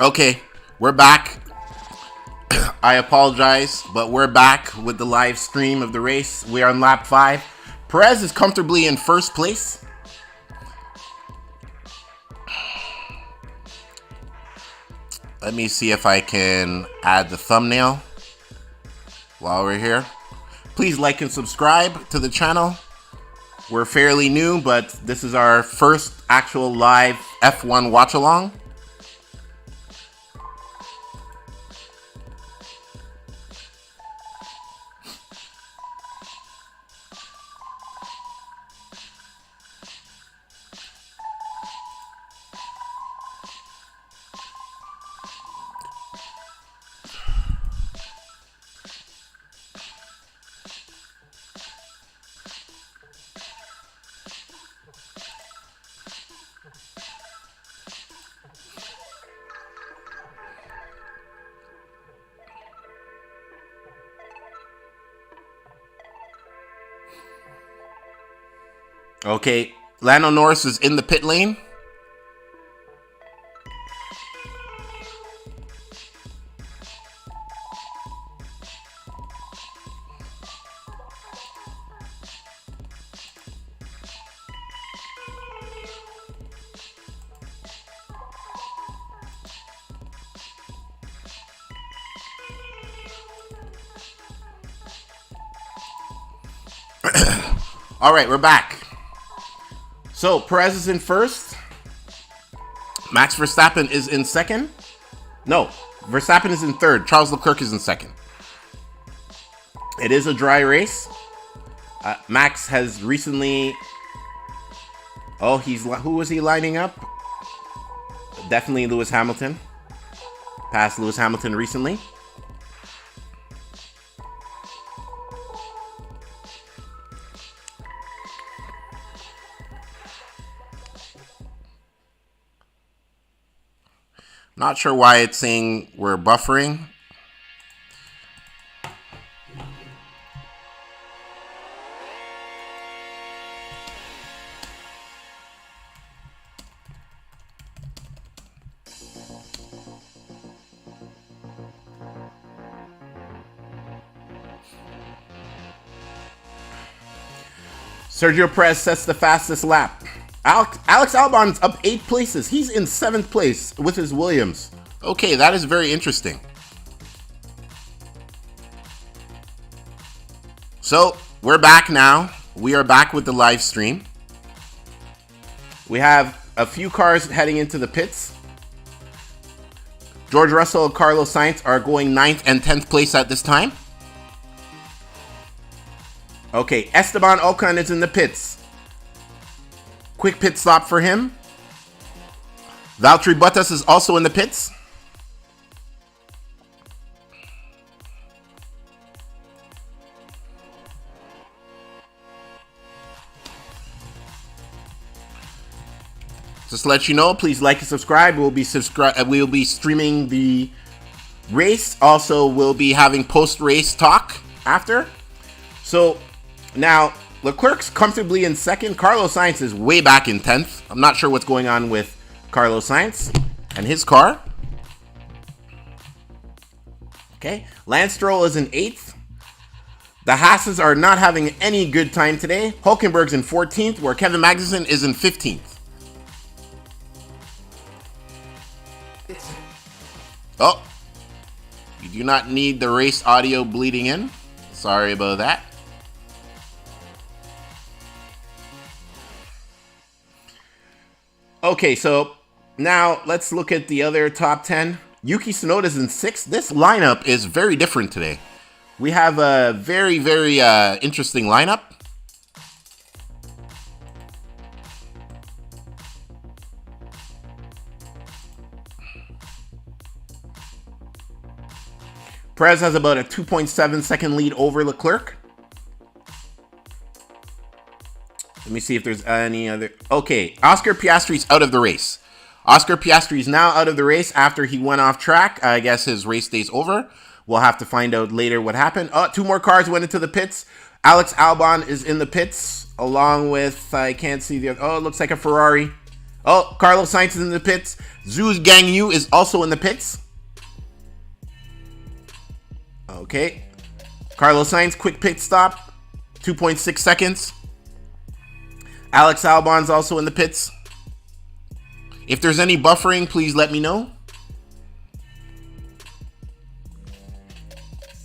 Okay, we're back. I apologize, but we're back with the live stream of the race. We are on lap 5. Perez is comfortably in first place. Let me see if I can add the thumbnail while we're here. Please like and subscribe to the channel. We're fairly new, but this is our first actual live F1 watch-along. Okay, Lando Norris is in the pit lane. All right, we're back. So, Perez is in first. Max Verstappen is in second. No, Verstappen is in third. Charles Leclerc is in second. It is a dry race. Max has recently... Oh, who was he lining up? Definitely Lewis Hamilton. Passed Lewis Hamilton recently. Not sure why it's saying we're buffering. Sergio Perez sets the fastest lap. Alex Albon's up 8 places. He's in 7th place with his Williams. Okay, that is very interesting. So, we're back now. We are back with the live stream. We have a few cars heading into the pits. George Russell and Carlos Sainz are going 9th and 10th place at this time. Okay, Esteban Ocon is in the pits. Quick pit stop for him. Valtteri Bottas is also in the pits. Just to let you know, please like and subscribe. We'll be streaming the race. Also, we'll be having post-race talk after. So now Leclerc's comfortably in second. Carlos Sainz is way back in 10th. I'm not sure what's going on with Carlos Sainz and his car. Okay, Lance Stroll is in 8th. The Haas's are not having any good time today. Hulkenberg's in 14th, where Kevin Magnussen is in 15th. Oh, you do not need the race audio bleeding in. Sorry about that. Okay, so now let's look at the other top 10. Yuki Tsunoda's in 6th. This lineup is very different today. We have a very, very interesting lineup. Perez has about a 2.7 second lead over Leclerc. Let me see if there's any other. Okay, Oscar Piastri's out of the race. Oscar Piastri's now out of the race after he went off track. I guess his race day's over. We'll have to find out later what happened. Oh, 2 more cars went into the pits. Alex Albon is in the pits along with, I can't see the other. Oh, it looks like a Ferrari. Oh, Carlos Sainz is in the pits. Zhu Gangyu is also in the pits. Okay. Carlos Sainz, quick pit stop. 2.6 seconds. Alex Albon's also in the pits. If there's any buffering, please let me know.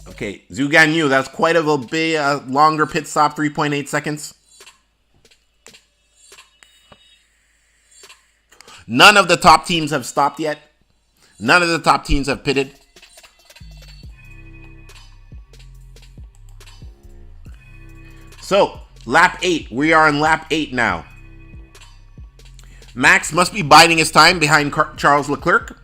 Okay, Zhu Gangyu, that's quite a bit longer pit stop, 3.8 seconds. None of the top teams have stopped yet. None of the top teams have pitted. So, lap 8. We are on lap 8 now. Max must be biding his time behind Charles Leclerc.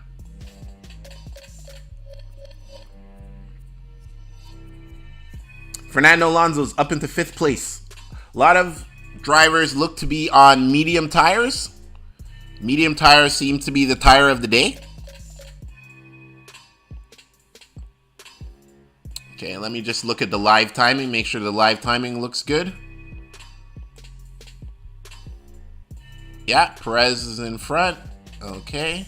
Fernando Alonso's up into 5th place. A lot of drivers look to be on medium tires. Medium tires seem to be the tire of the day. Okay, let me just look at the live timing, make sure the live timing looks good. Yeah, Perez is in front. Okay.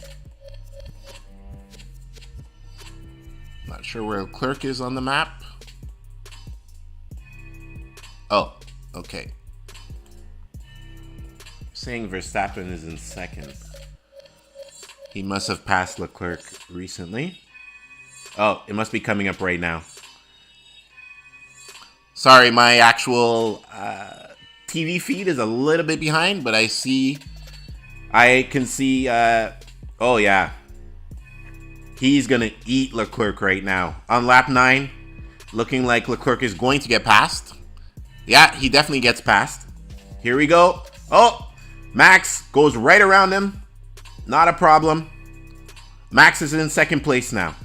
Not sure where Leclerc is on the map. Oh, okay. Saying Verstappen is in 2nd. He must have passed Leclerc recently. Oh, it must be coming up right now. Sorry, my actual TV feed is a little bit behind, but I can see, oh yeah. He's going to eat Leclerc right now. On lap 9, looking like Leclerc is going to get passed. Yeah, he definitely gets passed. Here we go. Oh, Max goes right around him. Not a problem. Max is in 2nd place now.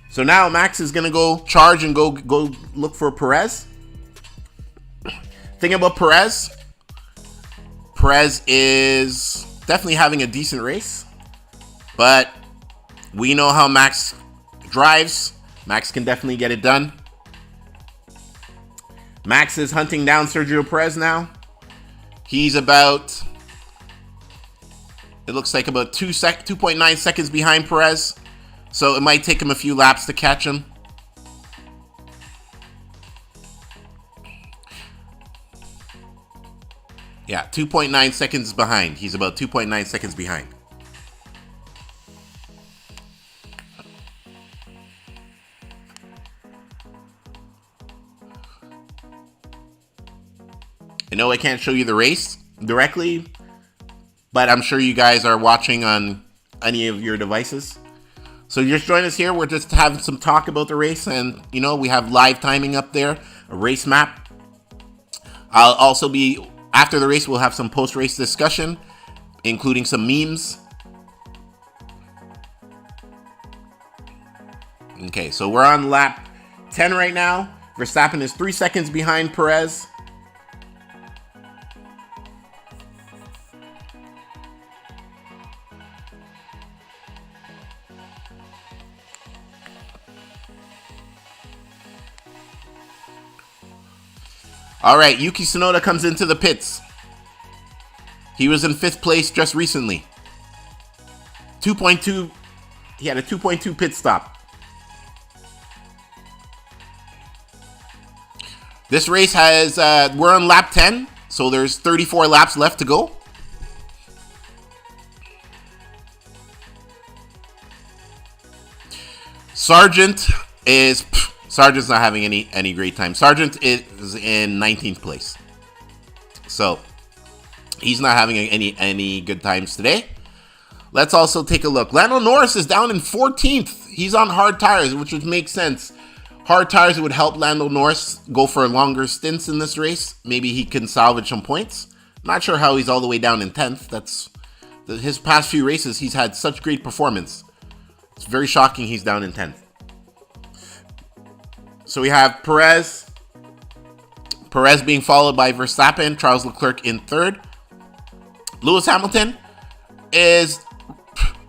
So now Max is going to go charge and go look for Perez. Thing about Perez. Perez is definitely having a decent race. But we know how Max drives. Max can definitely get it done. Max is hunting down Sergio Perez now. He's about, it looks like about 2.9 seconds behind Perez. So it might take him a few laps to catch him. Yeah, 2.9 seconds behind. He's about 2.9 seconds behind. I know I can't show you the race directly, but I'm sure you guys are watching on any of your devices. So just join us here. We're just having some talk about the race, and you know, we have live timing up there, a race map. I'll also be, after the race, we'll have some post-race discussion, including some memes. Okay, so we're on lap 10 right now. Verstappen is 3 seconds behind Perez. All right, Yuki Tsunoda comes into the pits. He was in 5th place just recently. 2.2, he had a 2.2 pit stop. This race has, we're on lap 10, so there's 34 laps left to go. Sargent's not having any great time. Sargent is in 19th place. So, he's not having any good times today. Let's also take a look. Lando Norris is down in 14th. He's on hard tires, which would make sense. Hard tires would help Lando Norris go for longer stints in this race. Maybe he can salvage some points. Not sure how he's all the way down in 10th. His past few races, he's had such great performance. It's very shocking he's down in 10th. So we have Perez. Perez being followed by Verstappen. Charles Leclerc in third. Lewis Hamilton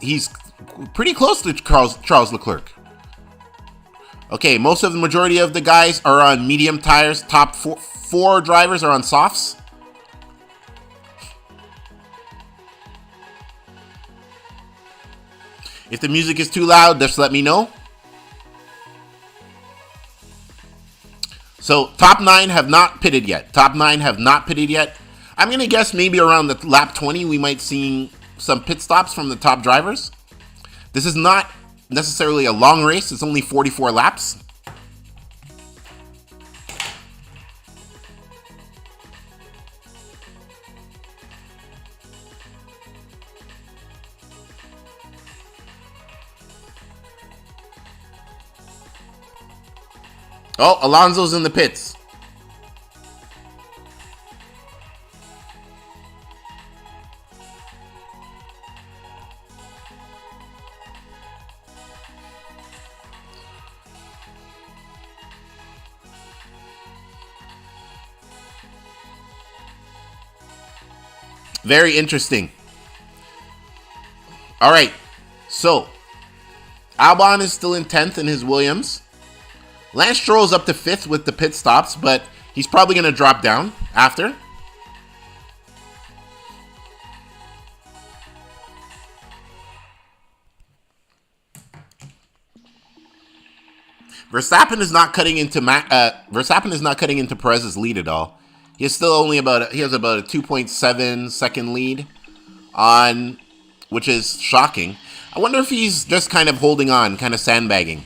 he's pretty close to Charles Leclerc. Okay, most of the majority of the guys are on medium tires. Top four drivers are on softs. If the music is too loud, just let me know. So, top 9 have not pitted yet. I'm going to guess maybe around the lap 20, we might see some pit stops from the top drivers. This is not necessarily a long race. It's only 44 laps. Oh, Alonso's in the pits. Very interesting. All right. So, Albon is still in 10th in his Williams. Lance Stroll's up to 5th with the pit stops, but he's probably going to drop down after. Verstappen is not cutting into Perez's lead at all. He has about a 2.7 second lead on, which is shocking. I wonder if he's just kind of holding on, kind of sandbagging.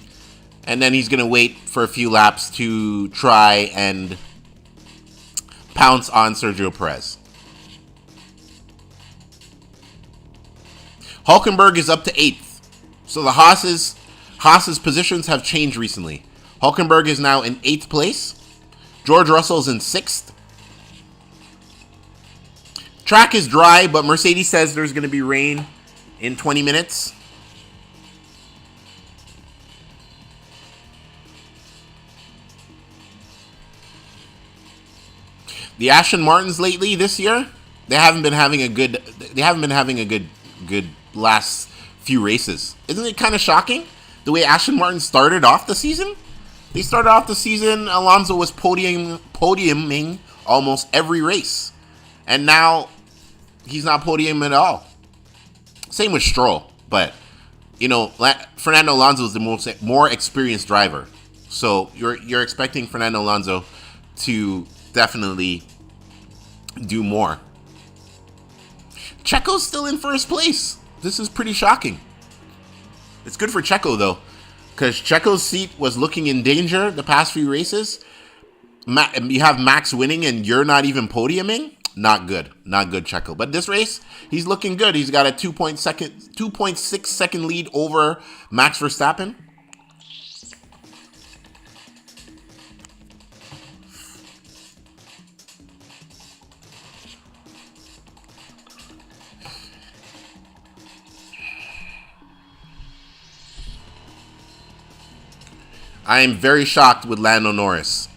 And then he's going to wait for a few laps to try and pounce on Sergio Perez. Hülkenberg is up to 8th. So the Haas's positions have changed recently. Hülkenberg is now in 8th place. George Russell's in 6th. Track is dry, but Mercedes says there's going to be rain in 20 minutes. The Aston Martins lately this year, they haven't been having a good last few races. Isn't it kind of shocking the way Aston Martin started off the season? They started off the season, Alonso was podiuming almost every race. And now he's not podiuming at all. Same with Stroll, but Fernando Alonso is the more experienced driver. So you're expecting Fernando Alonso to definitely do more. Checo's still in first place. This is pretty shocking. It's good for Checo though, because Checo's seat was looking in danger the past few races. You have Max winning and you're not even podiuming. Not good, Checo. But this race, he's looking good. He's got a 2.6 second lead over Max Verstappen. I am very shocked with Lando Norris.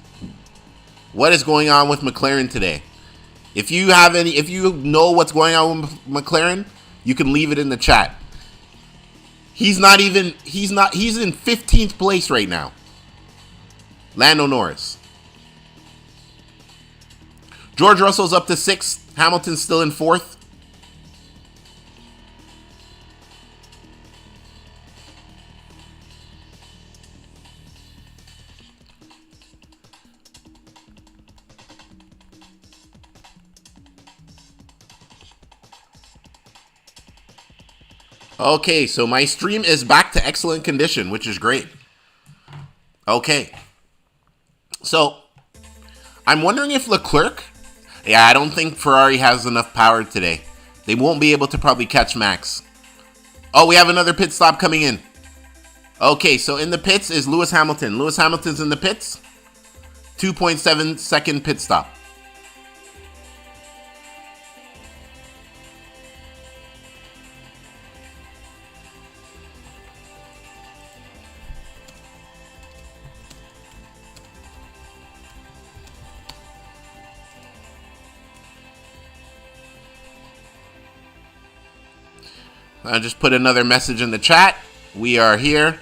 What is going on with McLaren today? If you know what's going on with McLaren, you can leave it in the chat. He's in 15th place right now. Lando Norris. George Russell's up to 6th. Hamilton's still in 4th. Okay, so my stream is back to excellent condition, which is great. Okay. So, I'm wondering if Leclerc... Yeah, I don't think Ferrari has enough power today. They won't be able to probably catch Max. Oh, we have another pit stop coming in. Okay, so in the pits is Lewis Hamilton. Lewis Hamilton's in the pits. 2.7 second pit stop. I just put another message in the chat. We are here.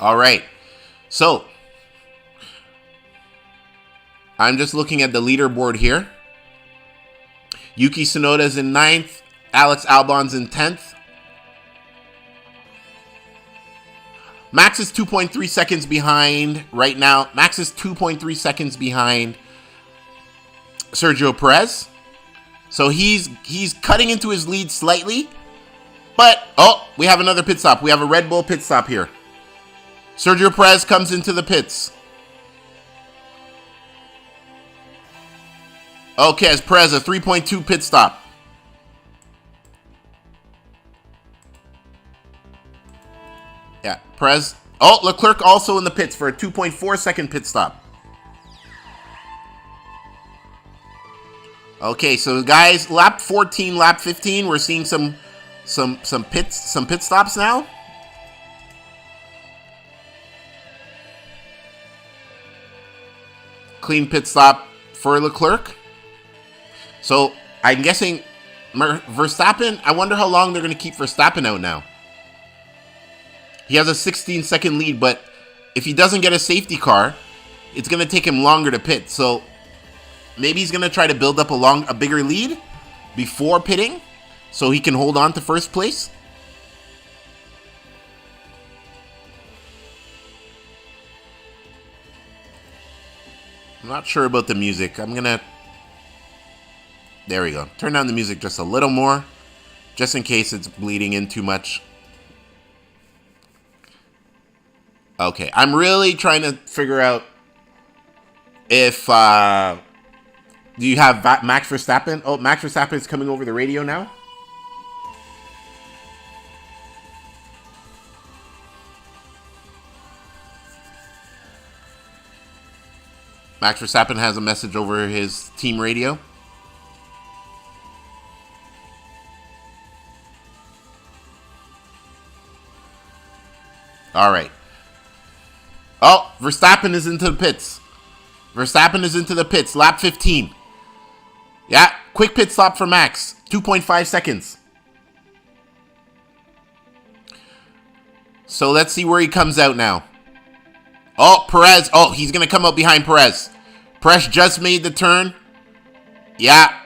All right. So, I'm just looking at the leaderboard here. Yuki Tsunoda's in 9th. Alex Albon's in 10th. Max is 2.3 seconds behind right now. Max is 2.3 seconds behind Sergio Perez. So he's cutting into his lead slightly. But, oh, we have another pit stop. We have a Red Bull pit stop here. Sergio Perez comes into the pits. Okay, as Perez, a 3.2 pit stop. Yeah, Perez. Oh, Leclerc also in the pits for a 2.4 second pit stop. Okay, so guys, lap 14, lap 15, we're seeing some pit stops now. Clean pit stop for Leclerc. So, I'm guessing Verstappen, I wonder how long they're going to keep Verstappen out now. He has a 16-second lead, but if he doesn't get a safety car, it's going to take him longer to pit. So, maybe he's going to try to build up a bigger lead before pitting so he can hold on to first place. I'm not sure about the music. I'm going to... There we go. Turn down the music just a little more, just in case it's bleeding in too much. Okay, I'm really trying to figure out if... do you have Max Verstappen? Oh, Max Verstappen is coming over the radio now. Max Verstappen has a message over his team radio. All right. Oh, Verstappen is into the pits. Verstappen is into the pits. Lap 15. Yeah, quick pit stop for Max. 2.5 seconds. So let's see where he comes out now. Oh, Perez. Oh, he's going to come out behind Perez. Perez just made the turn. Yeah.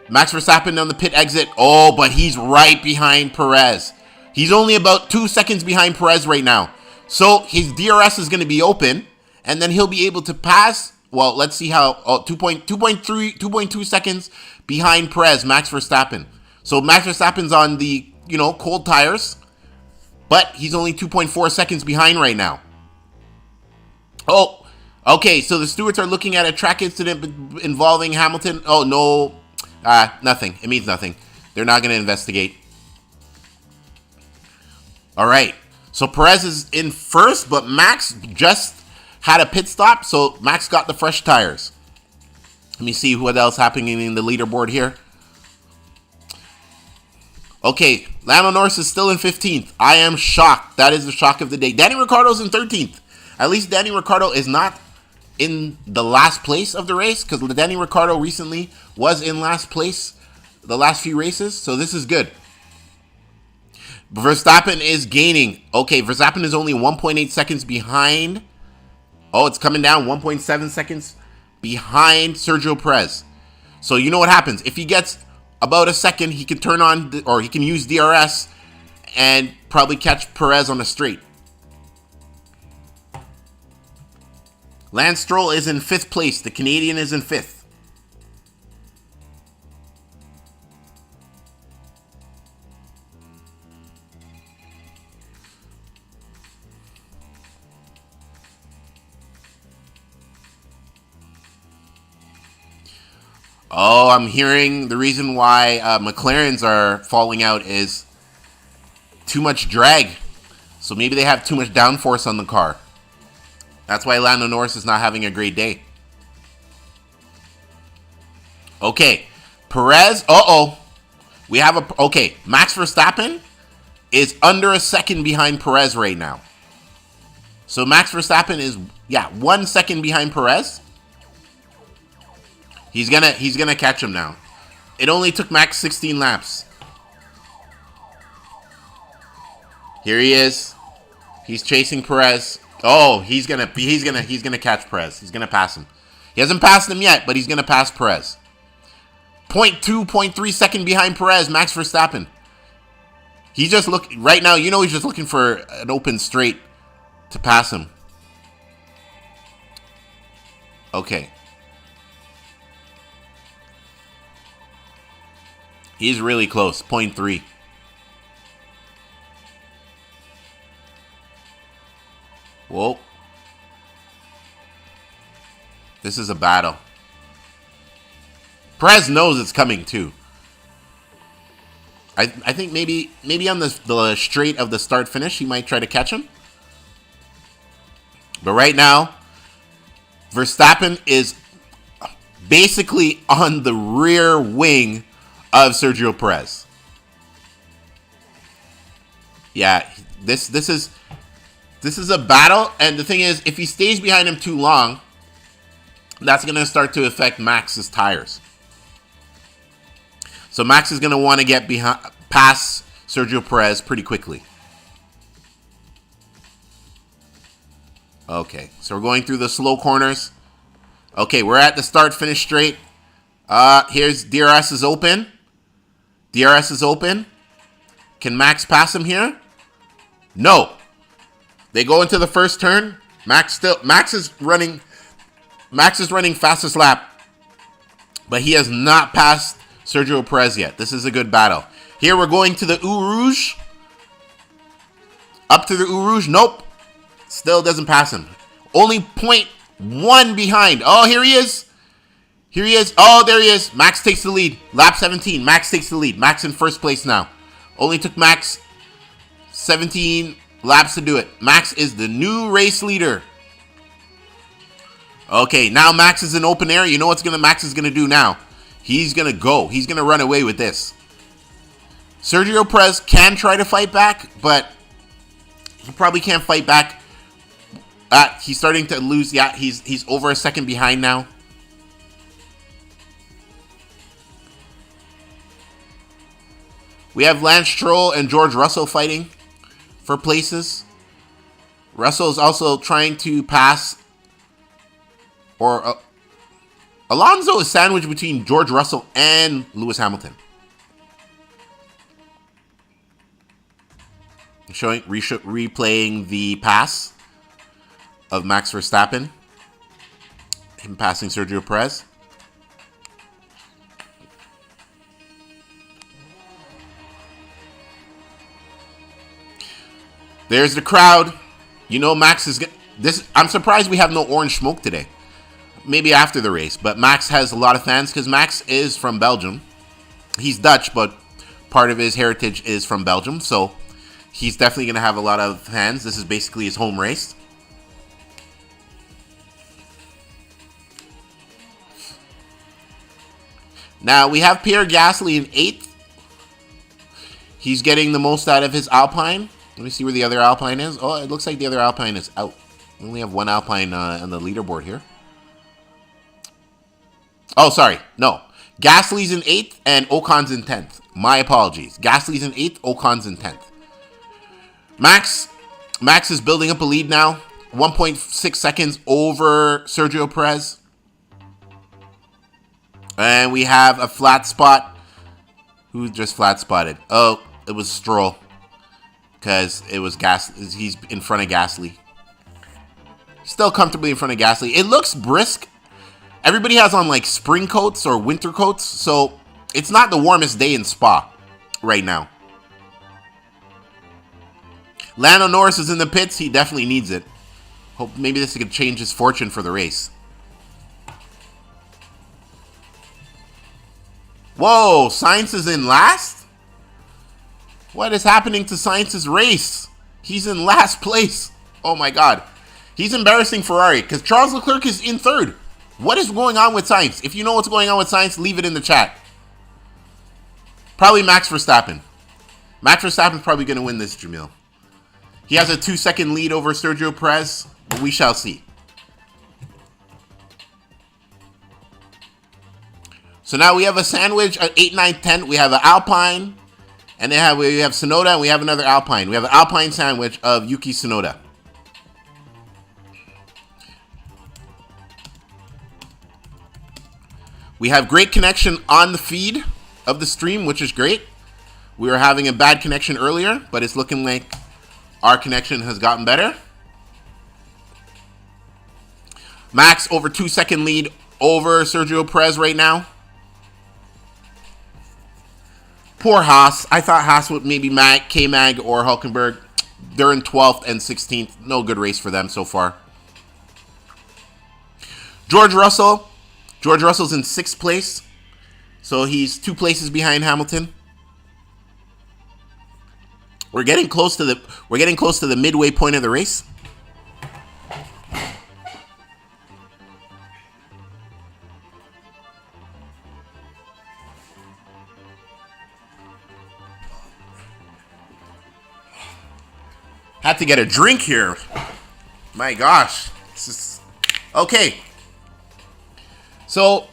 Max Verstappen on the pit exit. Oh, but he's right behind Perez. He's only about 2 seconds behind Perez right now. So his DRS is going to be open, and then he'll be able to pass. Well, let's see how. Oh, 2.2 seconds behind Perez, Max Verstappen. So Max Verstappen's on the, cold tires, but he's only 2.4 seconds behind right now. Oh, okay. So the stewards are looking at a track incident involving Hamilton. Oh, no. Nothing. It means nothing. They're not going to investigate. All right. So Perez is in first, but Max just had a pit stop, so Max got the fresh tires. Let me see what else happening in the leaderboard here. Okay, Lando Norris is still in 15th. I am shocked. That is the shock of the day. Danny Ricciardo's in 13th. At least Danny Ricciardo is not in the last place of the race, because Danny Ricciardo recently was in last place the last few races, so this is good. Verstappen is gaining. Okay, Verstappen is only 1.8 seconds behind. Oh, it's coming down 1.7 seconds behind Sergio Perez. So you know what happens. If he gets about a second, he can turn on, or he can use DRS and probably catch Perez on the straight. Lance Stroll is in 5th place. The Canadian is in 5th. Oh, I'm hearing the reason why McLarens are falling out is too much drag. So maybe they have too much downforce on the car. That's why Lando Norris is not having a great day. Okay, Perez. We have okay, Max Verstappen is under a second behind Perez right now. So Max Verstappen is 1 second behind Perez. He's gonna catch him now. It only took Max 16 laps. Here he is. He's chasing Perez. Oh, he's gonna catch Perez. He's gonna pass him. He hasn't passed him yet, but he's gonna pass Perez. 0.2, 0.3 second behind Perez, Max Verstappen. He's just looking right now. You know he's just looking for an open straight to pass him. Okay. He's really close. 0.3. Whoa. This is a battle. Perez knows it's coming too. I think maybe on the straight of the start finish he might try to catch him. But right now, Verstappen is basically on the rear wing of Sergio Perez. Yeah, this is a battle, and the thing is, if he stays behind him too long, that's going to start to affect Max's tires. So Max is going to want to get past Sergio Perez pretty quickly. Okay, so we're going through the slow corners. Okay, we're at the start-finish straight. Here's DRS is open. DRS is open. Can Max pass him here? No. They go into the first turn. Max is running fastest lap, but he has not passed Sergio Perez yet. This is a good battle. Here we're going to the Eau Rouge. Up to the Eau Rouge. Nope. Still doesn't pass him. Only 0.1 behind. Oh, here he is. Here he is. Oh, there he is. Max takes the lead. Lap 17. Max takes the lead. Max in first place now. Only took Max 17 laps to do it. Max is the new race leader. Okay, now Max is in open air. You know what Max is going to do now? He's going to go. He's going to run away with this. Sergio Perez can try to fight back, but he probably can't fight back. He's starting to lose. Yeah, he's over a second behind now. We have Lance Stroll and George Russell fighting for places. Russell is also trying to pass, or Alonso is sandwiched between George Russell and Lewis Hamilton. Replaying the pass of Max Verstappen. Him passing Sergio Perez. There's the crowd. You know Max is this. I'm surprised we have no orange smoke today. Maybe after the race, but Max has a lot of fans because Max is from Belgium. He's Dutch, but part of his heritage is from Belgium, so he's definitely going to have a lot of fans. This is basically his home race. Now we have Pierre Gasly in 8th. He's getting the most out of his Alpine. Let me see where the other Alpine is. Oh, it looks like the other Alpine is out. We only have one Alpine on the leaderboard here. Oh, sorry. No. Gasly's in 8th and Ocon's in 10th. My apologies. Gasly's in 8th, Ocon's in 10th. Max is building up a lead now. 1.6 seconds over Sergio Perez. And we have a flat spot. Who just flat spotted? Oh, it was Stroll. Because it was He's in front of Gasly. Still comfortably in front of Gasly. It looks brisk. Everybody has on like spring coats or winter coats, so it's not the warmest day in Spa right now. Lando Norris is in the pits. He definitely needs it. Hope maybe this could change his fortune for the race. Whoa, Sainz is in last? What is happening to Sainz's race? He's in last place. Oh my God. He's embarrassing Ferrari because Charles Leclerc is in third. What is going on with Sainz? If you know what's going on with Sainz, leave it in the chat. Probably Max Verstappen. Max Verstappen's probably going to win this, Jamil. He has a 2-second lead over Sergio Perez, but we shall see. So now we have a sandwich at 8, 9, 10. We have an Alpine, and then we have Tsunoda, and we have another Alpine. We have an Alpine sandwich of Yuki Tsunoda. We have great connection on the feed of the stream, which is great. We were having a bad connection earlier, but it's looking like our connection has gotten better. Max over 2-second lead over Sergio Perez right now. Poor Haas. I thought Haas would maybe K-Mag or Hulkenberg. They're in 12th and 16th. No good race for them so far. George Russell. George Russell's in 6th place. So he's 2 places behind Hamilton. We're getting close to the midway point of the race. Had to get a drink here. My gosh. This is okay. So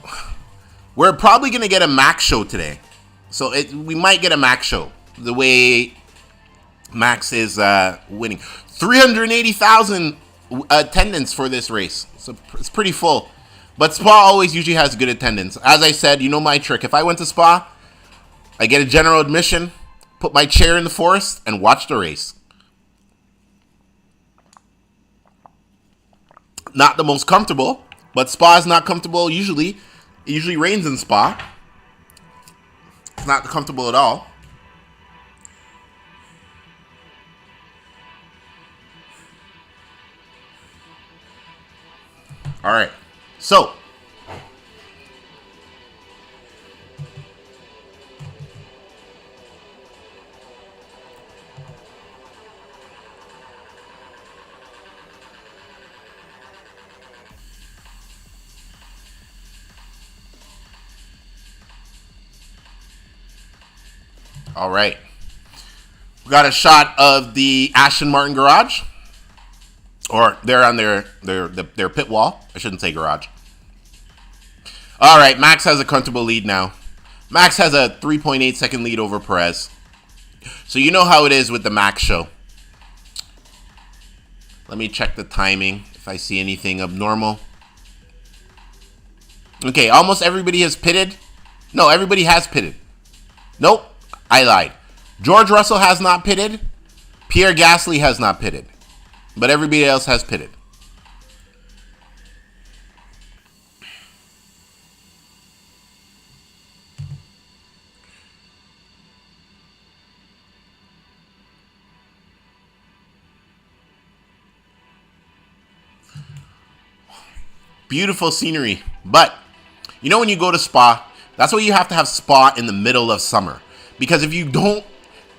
we're probably gonna get a Max show today. So we might get a Max show. The way Max is winning. 380,000 attendance for this race. So it's pretty full. But Spa always usually has good attendance. As I said, you know my trick. If I went to Spa, I get a general admission, put my chair in the forest, and watch the race. Not the most comfortable, but Spa is not comfortable usually. It usually rains in Spa. It's not comfortable at all. All right, so all right, we got a shot of the Aston Martin garage. Or they're on their pit wall. I shouldn't say garage. All right, Max has a comfortable lead now. Max has a 3.8 second lead over Perez. So you know how it is with the Max show. Let me check the timing if I see anything abnormal. Okay, almost everybody has pitted. No, everybody has pitted. Nope, I lied. George Russell has not pitted. Pierre Gasly has not pitted. But everybody else has pitted. Beautiful scenery. But, you know when you go to Spa, that's why you have to have Spa in the middle of summer. Because if you don't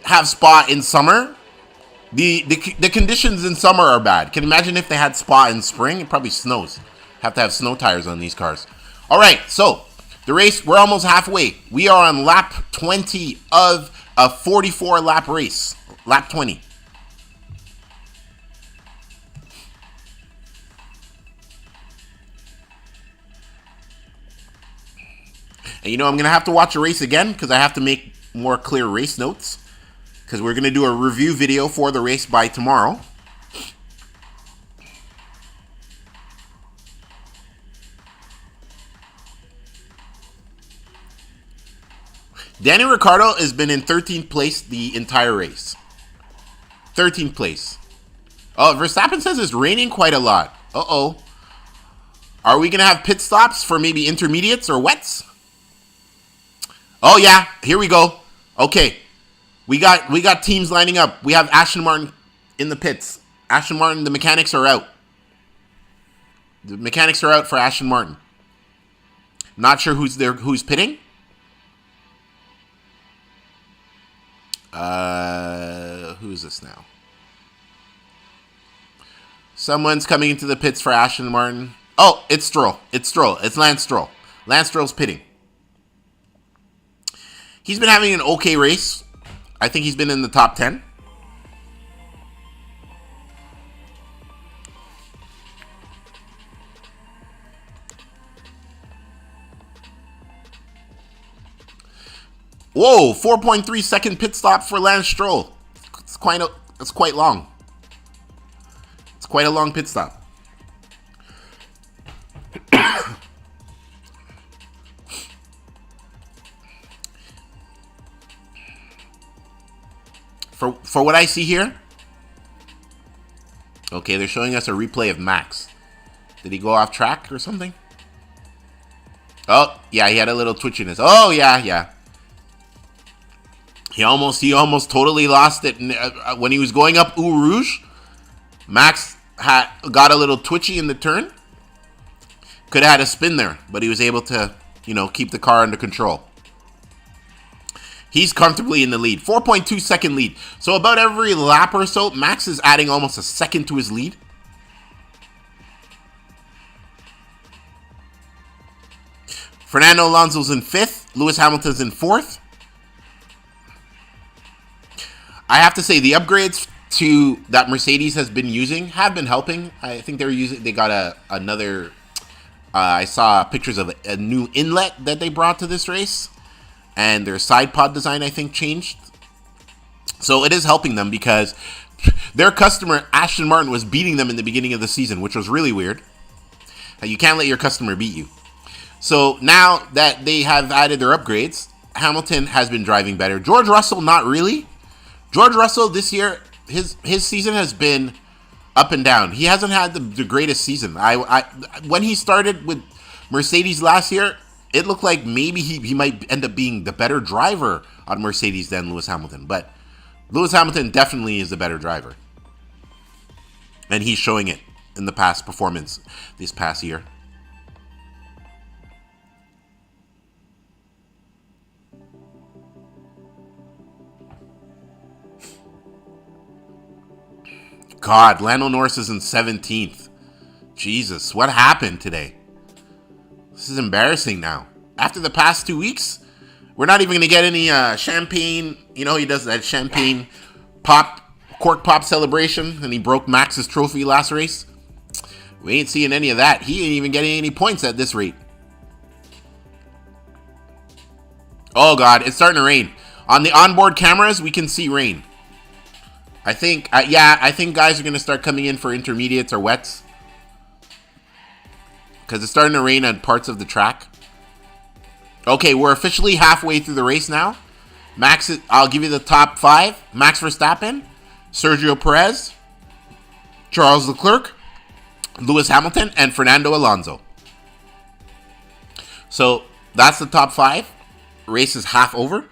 have Spa in summer, the conditions in summer are bad. Can you imagine if they had Spa in spring? It probably snows. Have to have snow tires on these cars. All right, so the race, we're almost halfway. We are on lap 20 of a 44-lap race. Lap 20. And you know, I'm going to have to watch a race again because I have to make more clear race notes. Because we're going to do a review video for the race by tomorrow. Danny Ricciardo has been in 13th place the entire race. 13th place. Oh, Verstappen says it's raining quite a lot. Uh-oh. Are we going to have pit stops for maybe intermediates or wets? Oh, yeah. Here we go. Okay. We got teams lining up. We have Aston Martin in the pits. Aston Martin, the mechanics are out. The mechanics are out for Aston Martin. Not sure who's pitting. Who's this now? Someone's coming into the pits for Aston Martin. Oh, it's Stroll. It's Lance Stroll. Lance Stroll's pitting. He's been having an okay race. I think he's been in the top 10. Whoa, 4.3 second pit stop for Lance Stroll. It's quite long. It's quite a long pit stop. For what I see here, okay, they're showing us a replay of Max. Did he go off track or something? Oh, yeah, he had a little twitchiness. Oh, yeah. He almost totally lost it when he was going up Eau Rouge. Max got a little twitchy in the turn. Could have had a spin there, but he was able to, keep the car under control. He's comfortably in the lead. 4.2 second lead. So about every lap or so, Max is adding almost a second to his lead. Fernando Alonso's in 5th. Lewis Hamilton's in 4th. I have to say the upgrades that Mercedes has been using have been helping. I think they got another. I saw pictures of a new inlet that they brought to this race, and their side pod design I think changed. So it is helping them because their customer Aston Martin was beating them in the beginning of the season, which was really weird. You can't let your customer beat you. So now that they have added their upgrades, Hamilton has been driving better. George Russell, not really. George Russell this year, his season has been up and down. He hasn't had the greatest season. When he started with Mercedes last year, it looked like maybe he might end up being the better driver on Mercedes than Lewis Hamilton. But Lewis Hamilton definitely is the better driver. And he's showing it in the past performance this past year. God, Lando Norris is in 17th. Jesus, what happened today? This is embarrassing now. After the past 2 weeks, we're not even going to get any champagne. He does that champagne cork pop celebration, and he broke Max's trophy last race. We ain't seeing any of that. He ain't even getting any points at this rate. Oh, God, it's starting to rain. On the onboard cameras, we can see rain. I think guys are going to start coming in for intermediates or wets. Because it's starting to rain on parts of the track. Okay, we're officially halfway through the race now. I'll give you the top 5. Max Verstappen, Sergio Perez, Charles Leclerc, Lewis Hamilton, and Fernando Alonso. So that's the top 5. Race is half over.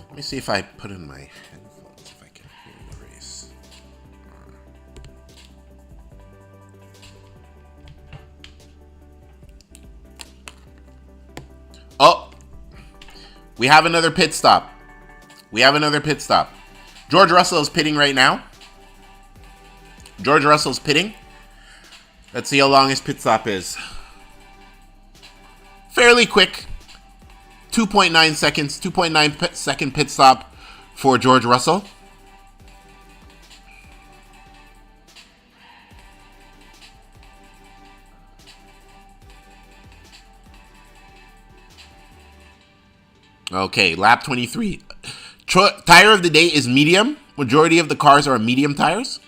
Let me see if I put in my headphones, if I can hear the race. Oh, we have another pit stop. George Russell is pitting right now. Let's see how long his pit stop is. Fairly quick. 2.9 seconds, 2.9 second pit stop for George Russell. Okay, lap 23. Tire of the day is medium. Majority of the cars are medium tires.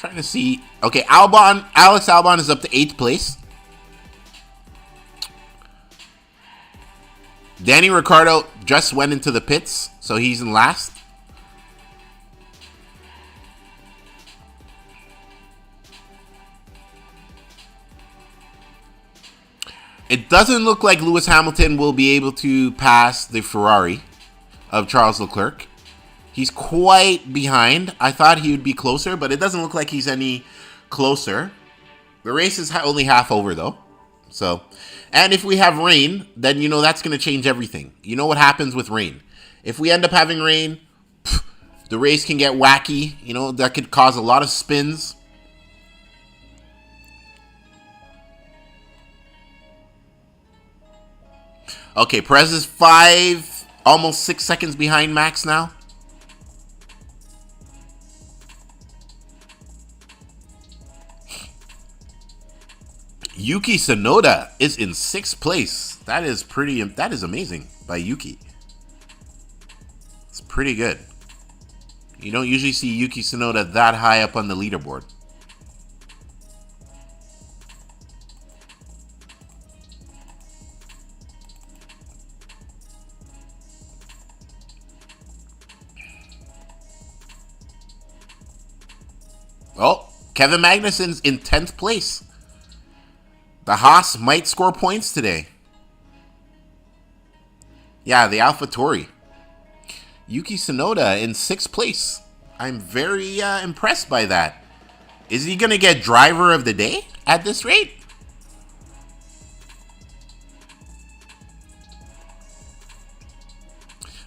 Trying to see. Okay, Alex Albon is up to 8th place. Danny Ricciardo just went into the pits, so he's in last. It doesn't look like Lewis Hamilton will be able to pass the Ferrari of Charles Leclerc. He's quite behind. I thought he would be closer, but it doesn't look like he's any closer. The race is only half over, though. So, and if we have rain, then, that's going to change everything. You know what happens with rain. If we end up having rain, the race can get wacky. That could cause a lot of spins. Okay, Perez is 5, almost 6 seconds behind Max now. Yuki Tsunoda is in 6th place. That is amazing by Yuki. It's pretty good. You don't usually see Yuki Tsunoda that high up on the leaderboard. Oh, Kevin Magnussen's in 10th place. The Haas might score points today. Yeah, the AlphaTauri. Yuki Tsunoda in 6th place. I'm very impressed by that. Is he going to get driver of the day at this rate?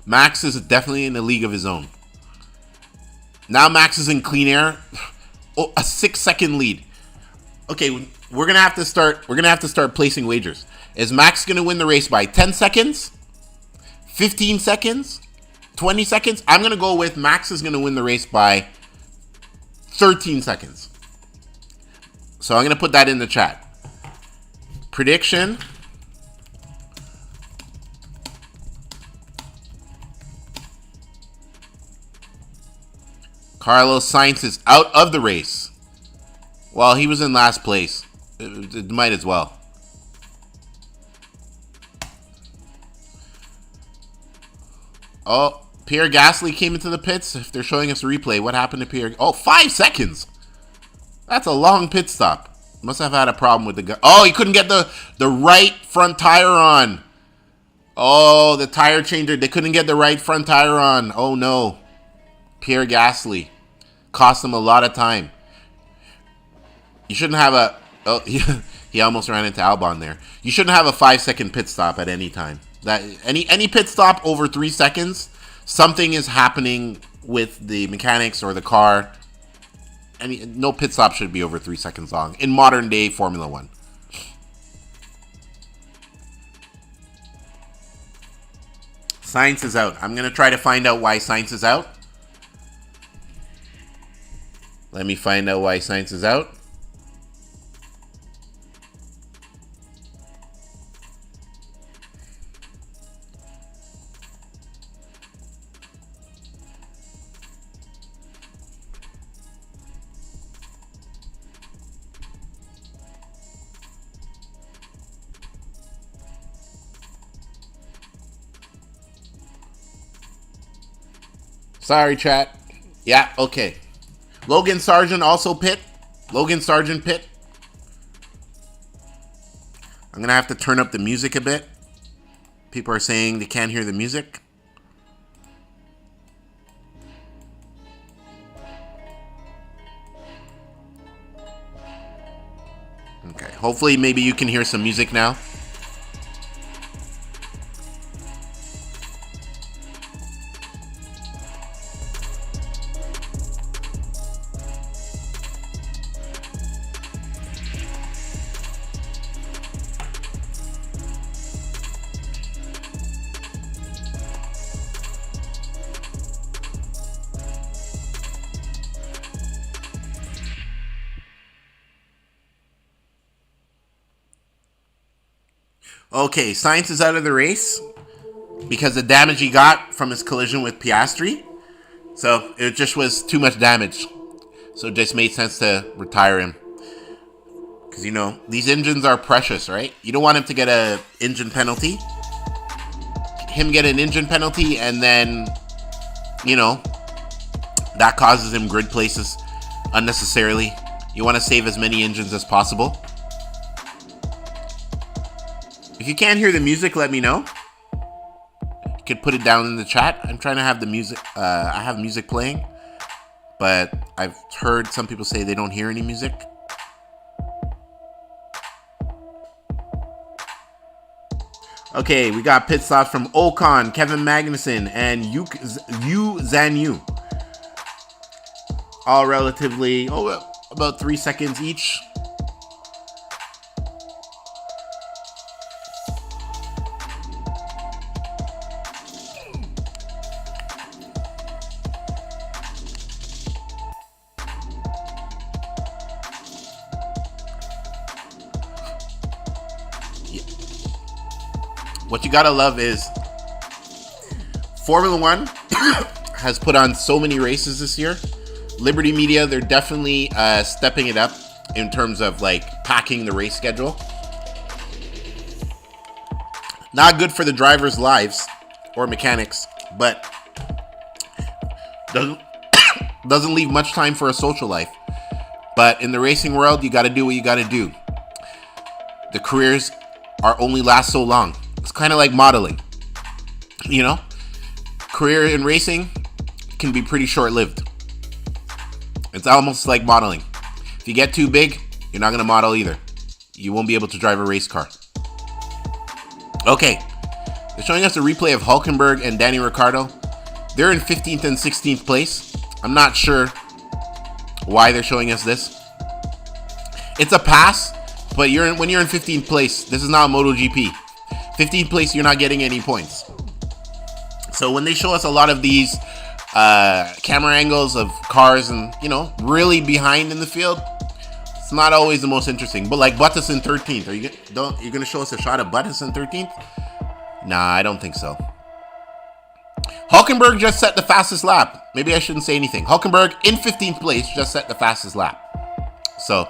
Max is definitely in a league of his own. Now Max is in clean air. Oh, a 6-second lead. Okay, we're gonna have to start placing wagers. Is Max gonna win the race by 10 seconds? 15 seconds? 20 seconds? I'm gonna go with Max is gonna win the race by 13 seconds. So I'm gonna put that in the chat. Prediction. Carlos Sainz is out of the race. Well, he was in last place. It might as well. Oh, Pierre Gasly came into the pits. If they're showing us a replay, what happened to Pierre? Oh, 5 seconds. That's a long pit stop. Must have had a problem with the gun. Oh, he couldn't get the right front tire on. Oh, the tire changer. They couldn't get the right front tire on. Oh, no. Pierre Gasly. Cost him a lot of time. You shouldn't have a... Oh, he almost ran into Albon there. You shouldn't have a 5-second pit stop at any time. Any pit stop over 3 seconds, something is happening with the mechanics or the car. No pit stop should be over 3 seconds long in modern day Formula One. Sainz is out. I'm going to try to find out why Sainz is out. Let me find out why Sainz is out. Sorry, chat. Yeah, okay. Logan Sargent also pit. Logan Sargent pit. I'm going to have to turn up the music a bit. People are saying they can't hear the music. Okay, hopefully maybe you can hear some music now. Okay, Sainz is out of the race because the damage he got from his collision with Piastri. So it just was too much damage. So it just made sense to retire him. Because, you know, these engines are precious, right? You don't want him to get an engine penalty. Him get an engine penalty, and then, you know, that causes him grid places unnecessarily. You want to save as many engines as possible. If you can't hear the music, let me know. You could put it down in the chat. I'm trying to have the music. I have music playing, but I've heard some people say they don't hear any music. Okay, we got pit stops from Ocon, Kevin Magnussen, and Yu Zhanyu. All relatively, about 3 seconds each. What you gotta love is Formula One has put on so many races this year. Liberty Media, they're definitely stepping it up in terms of like packing the race schedule. Not good for the drivers' lives or mechanics, but doesn't leave much time for a social life. But in the racing world, you got to do what you got to do. The careers are only last so long. It's kind of like modeling, you know? Career in racing can be pretty short-lived. It's almost like modeling. If you get too big, you're not going to model either. You won't be able to drive a race car. Okay. They're showing us a replay of Hülkenberg and Danny Ricciardo. They're in 15th and 16th place. I'm not sure why they're showing us this. It's a pass, but when you're in 15th place, this is not MotoGP. 15th place, you're not getting any points. So when they show us a lot of these camera angles of cars and, you know, really behind in the field, it's not always the most interesting. But like Bottas in 13th, you're going to show us a shot of Bottas in 13th? Nah, I don't think so. Hülkenberg just set the fastest lap. Maybe I shouldn't say anything. Hülkenberg in 15th place just set the fastest lap. So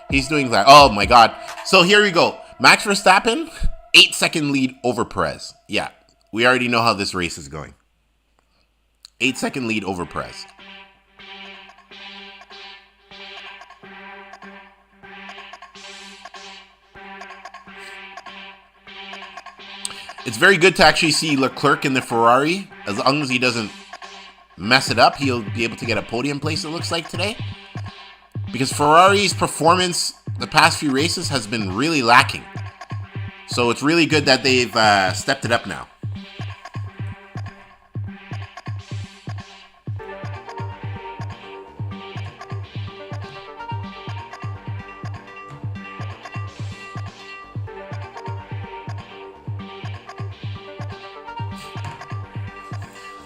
he's doing that. Oh my God. So here we go. Max Verstappen, 8-second lead over Perez. Yeah, we already know how this race is going. 8-second lead over Perez. It's very good to actually see Leclerc in the Ferrari. As long as he doesn't mess it up, he'll be able to get a podium place, it looks like, today. Because Ferrari's performance the past few races has been really lacking. So it's really good that they've stepped it up now.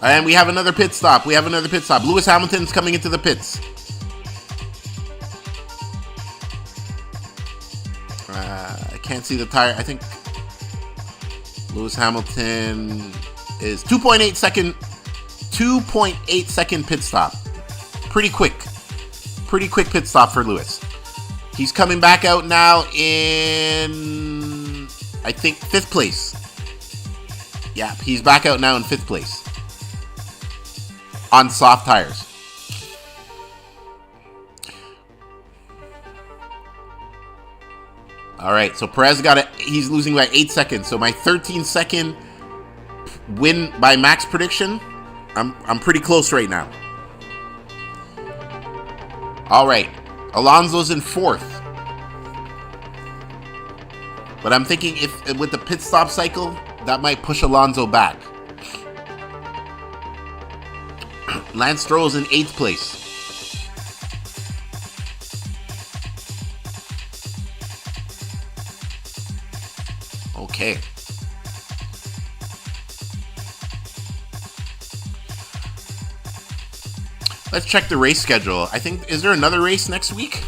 And we have another pit stop. Lewis Hamilton's coming into the pits. I can't see the tire. I think Lewis Hamilton is 2.8 second pit stop. Pretty quick pit stop for Lewis. He's coming back out now in, I think, 5th place. Yeah, he's back out now in 5th place. On soft tires. All right, so Perez he's losing by 8 seconds. So my 13-second win by Max prediction, I'm pretty close right now. All right, Alonso's in 4th. But I'm thinking if with the pit stop cycle, that might push Alonso back. Lance Stroll's in 8th place. Okay. Let's check the race schedule. I think, is there another race next week?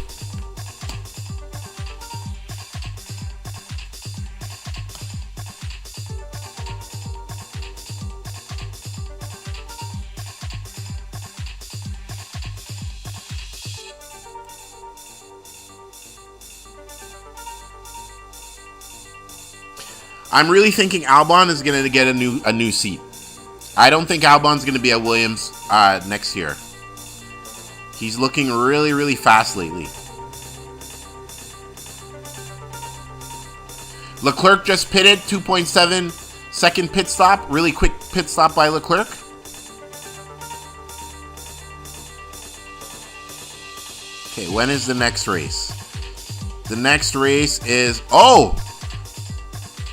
I'm really thinking Albon is going to get a new seat. I don't think Albon's going to be at Williams next year. He's looking really, really fast lately. Leclerc just pitted, 2.7 second pit stop. Really quick pit stop by Leclerc. Okay, when is the next race? The next race is... Oh!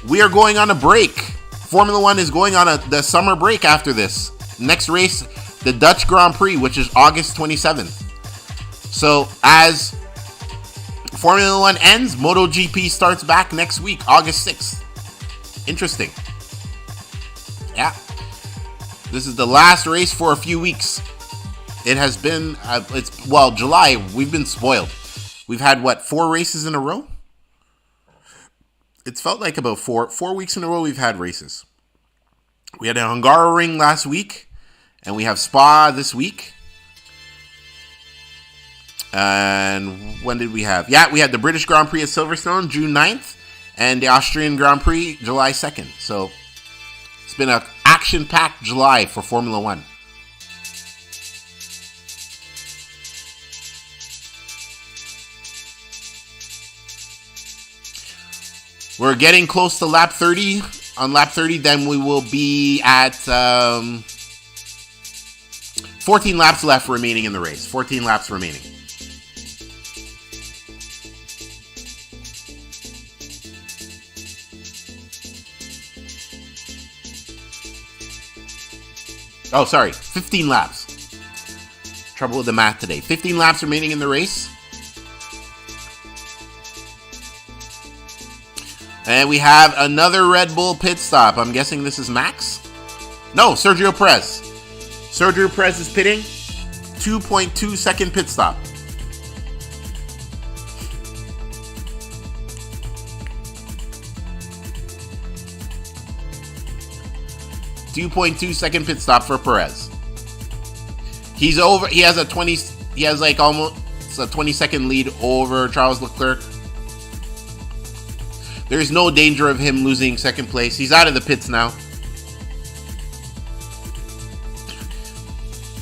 We are going on a break. Formula One is going on the summer break after this. Next race, the Dutch Grand Prix, which is August 27th. So, as Formula One ends, MotoGP starts back next week, August 6th. Interesting. Yeah. This is the last race for a few weeks. It has been, July, we've been spoiled. We've had, 4 races in a row? It's felt like about 4 weeks in a row we've had races. We had a Hungaroring last week, and we have Spa this week. And when did we have? Yeah, we had the British Grand Prix at Silverstone, June 9th, and the Austrian Grand Prix, July 2nd. So, it's been an action-packed July for Formula One. We're getting close to lap 30. On lap 30, then we will be at 14 laps left remaining in the race. 14 laps remaining. Oh, sorry. 15 laps. Trouble with the math today. 15 laps remaining in the race. And we have another Red Bull pit stop. I'm guessing this is Max? No, Sergio Perez. Sergio Perez is pitting. 2.2 second pit stop. .2 pit stop for Perez. He's over. He has almost a 20-second lead over Charles Leclerc. There is no danger of him losing second place. He's out of the pits now.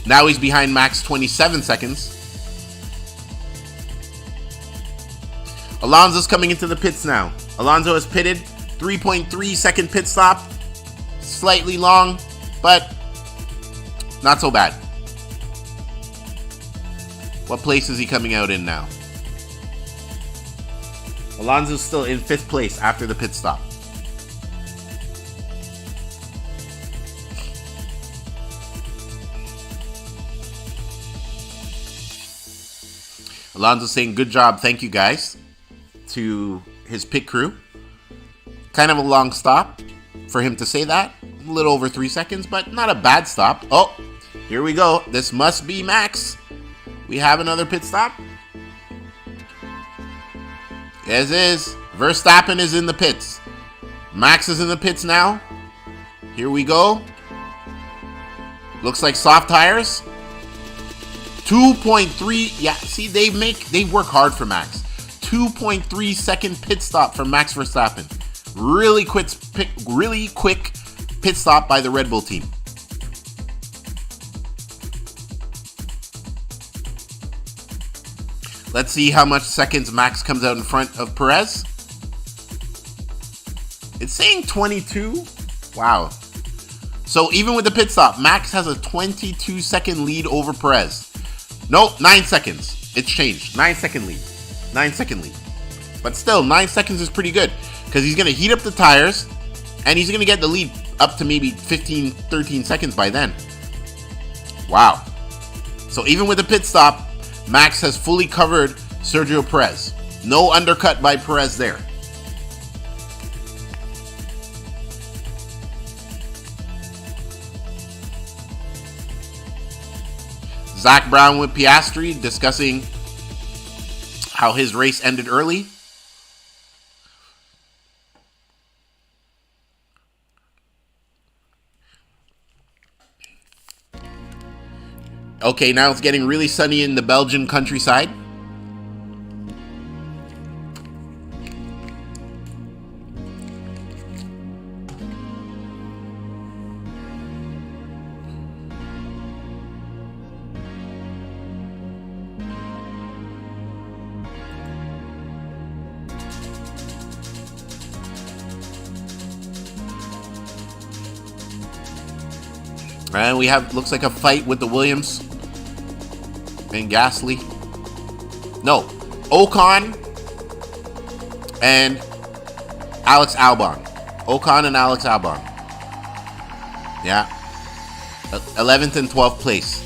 Now he's behind Max 27 seconds. Alonso's coming into the pits now. Alonso has pitted. 3.3 second pit stop. Slightly long, but not so bad. What place is he coming out in now? Alonso's still in 5th place after the pit stop. Alonso's saying, good job, thank you guys, to his pit crew. Kind of a long stop for him to say that. A little over 3 seconds, but not a bad stop. Oh, here we go. This must be Max. We have another pit stop. As is. Verstappen is in the pits. Max is in the pits now. Here we go. Looks like soft tires. 2.3. Yeah, see, they work hard for Max. 2.3 second pit stop for Max Verstappen. Really quick pit stop by the Red Bull team. Let's see how much seconds Max comes out in front of Perez. It's saying 22. Wow. So even with the pit stop, Max has a 22 second lead over Perez. Nope, 9 seconds. It's changed. 9 second lead. 9 second lead. But still, 9 seconds is pretty good because he's going to heat up the tires and he's going to get the lead up to maybe 15, 13 seconds by then. Wow. So even with the pit stop, Max has fully covered Sergio Perez. No undercut by Perez there. Zach Brown with Piastri discussing how his race ended early. Okay, now it's getting really sunny in the Belgian countryside. And we have, looks like a fight with the Williams and Gasly. No, Ocon and Alex Albon. Ocon and Alex Albon. Yeah. 11th and 12th place.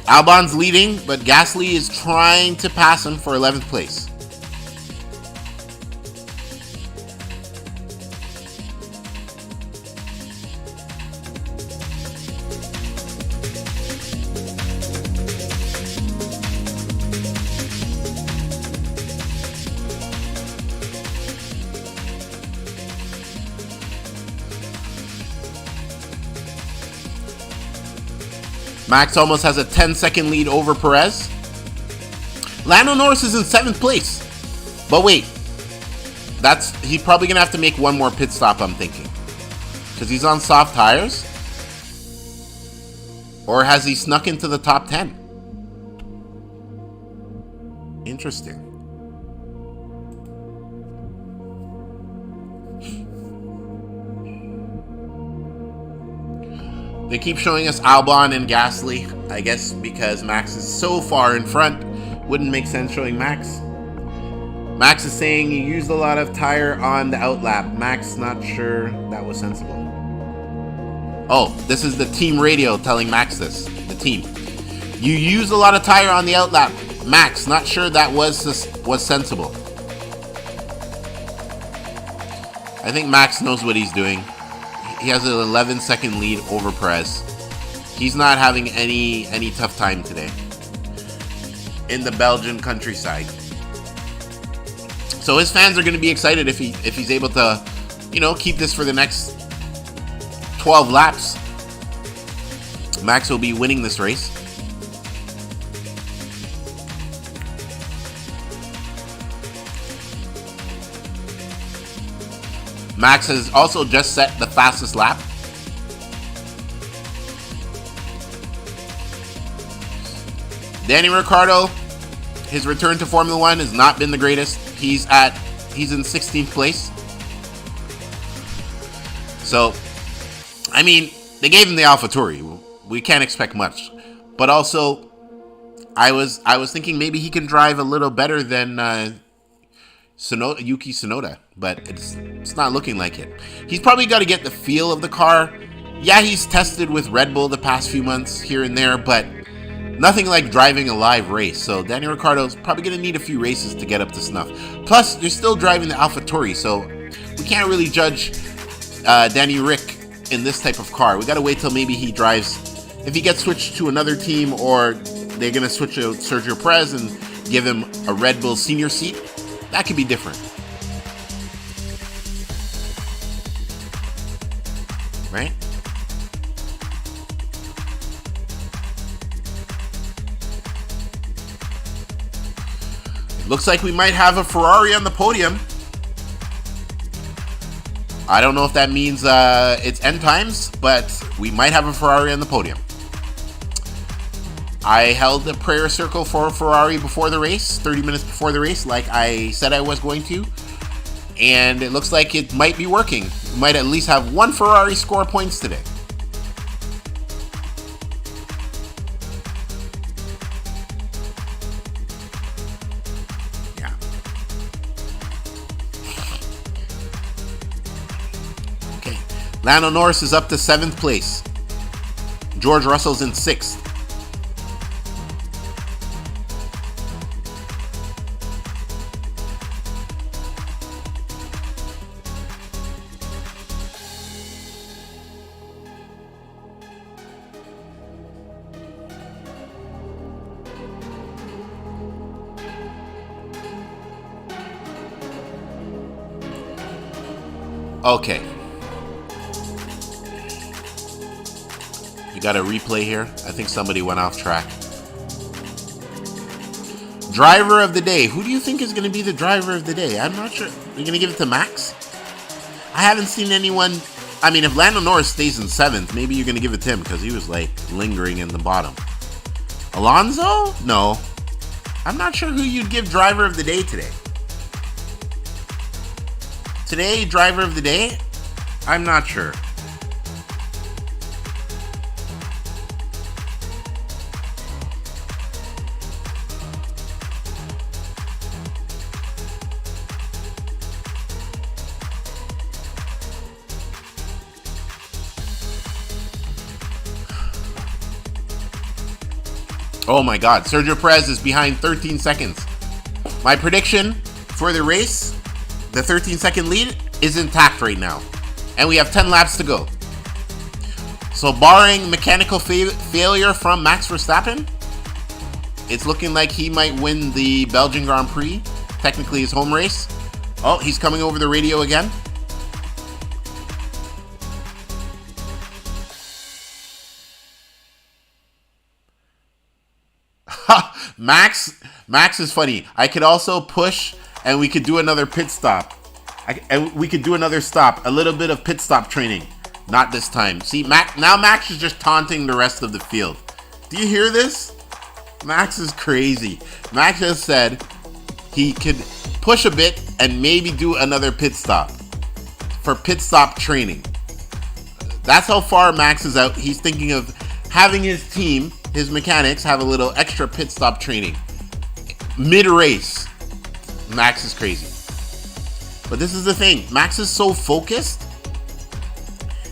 Albon's leading, but Gasly is trying to pass him for 11th place. Max almost has a 10-second lead over Perez. Lando Norris is in 7th place. But wait, he's probably going to have to make one more pit stop, I'm thinking. Because he's on soft tires. Or has he snuck into the top 10? Interesting. They keep showing us Albon and Gasly, I guess because Max is so far in front. Wouldn't make sense showing Max. Max is saying you used a lot of tire on the outlap. Max not sure that was sensible. Oh, this is the team radio telling Max this. The team. You used a lot of tire on the outlap. Max not sure that was sensible. I think Max knows what he's doing. He has an 11-second lead over Perez. He's not having any tough time today in the Belgian countryside. So his fans are going to be excited if he's able to, keep this for the next 12 laps. Max will be winning this race. Max has also just set the fastest lap. Danny Ricciardo, his return to Formula One has not been the greatest. He's in 16th place. So, I mean, they gave him the AlphaTauri. We can't expect much. But also, I was thinking maybe he can drive a little better than Yuki Tsunoda, but it's not looking like it. He's probably got to get the feel of the car. Yeah, he's tested with Red Bull the past few months here and there, but nothing like driving a live race. So Danny Ricciardo's probably going to need a few races to get up to snuff. Plus, they're still driving the AlphaTauri, so we can't really judge Danny Rick in this type of car. We got to wait till maybe he drives. If he gets switched to another team, or they're going to switch out Sergio Perez and give him a Red Bull senior seat, that could be different. Right? It looks like we might have a Ferrari on the podium. I don't know if that means it's end times, but we might have a Ferrari on the podium. I held a prayer circle for a Ferrari before the race, 30 minutes before the race, like I said I was going to. And it looks like it might be working. We might at least have one Ferrari score points today. Yeah. Okay. Lando Norris is up to 7th place. George Russell's in 6th. Okay. We got a replay here. I think somebody went off track. Driver of the day. Who do you think is going to be the driver of the day? I'm not sure. You're going to give it to Max? I haven't seen anyone. I mean, if Lando Norris stays in 7th, maybe you're going to give it to him because he was like lingering in the bottom. Alonso? No. I'm not sure who you'd give driver of the day today. Today, driver of the day? I'm not sure. Oh my God, Sergio Perez is behind 13 seconds. My prediction for the race, the 13-second lead is intact right now. And we have 10 laps to go. So barring mechanical failure from Max Verstappen, it's looking like he might win the Belgian Grand Prix, technically his home race. Oh, he's coming over the radio again. Max is funny. I could also push and we could do another pit stop. And we could do another stop. A little bit of pit stop training. Not this time. See, now Max is just taunting the rest of the field. Do you hear this? Max is crazy. Max just said he could push a bit and maybe do another pit stop for pit stop training. That's how far Max is out. He's thinking of having his team, his mechanics, have a little extra pit stop training mid-race. Max is crazy. But this is the thing. Max is so focused.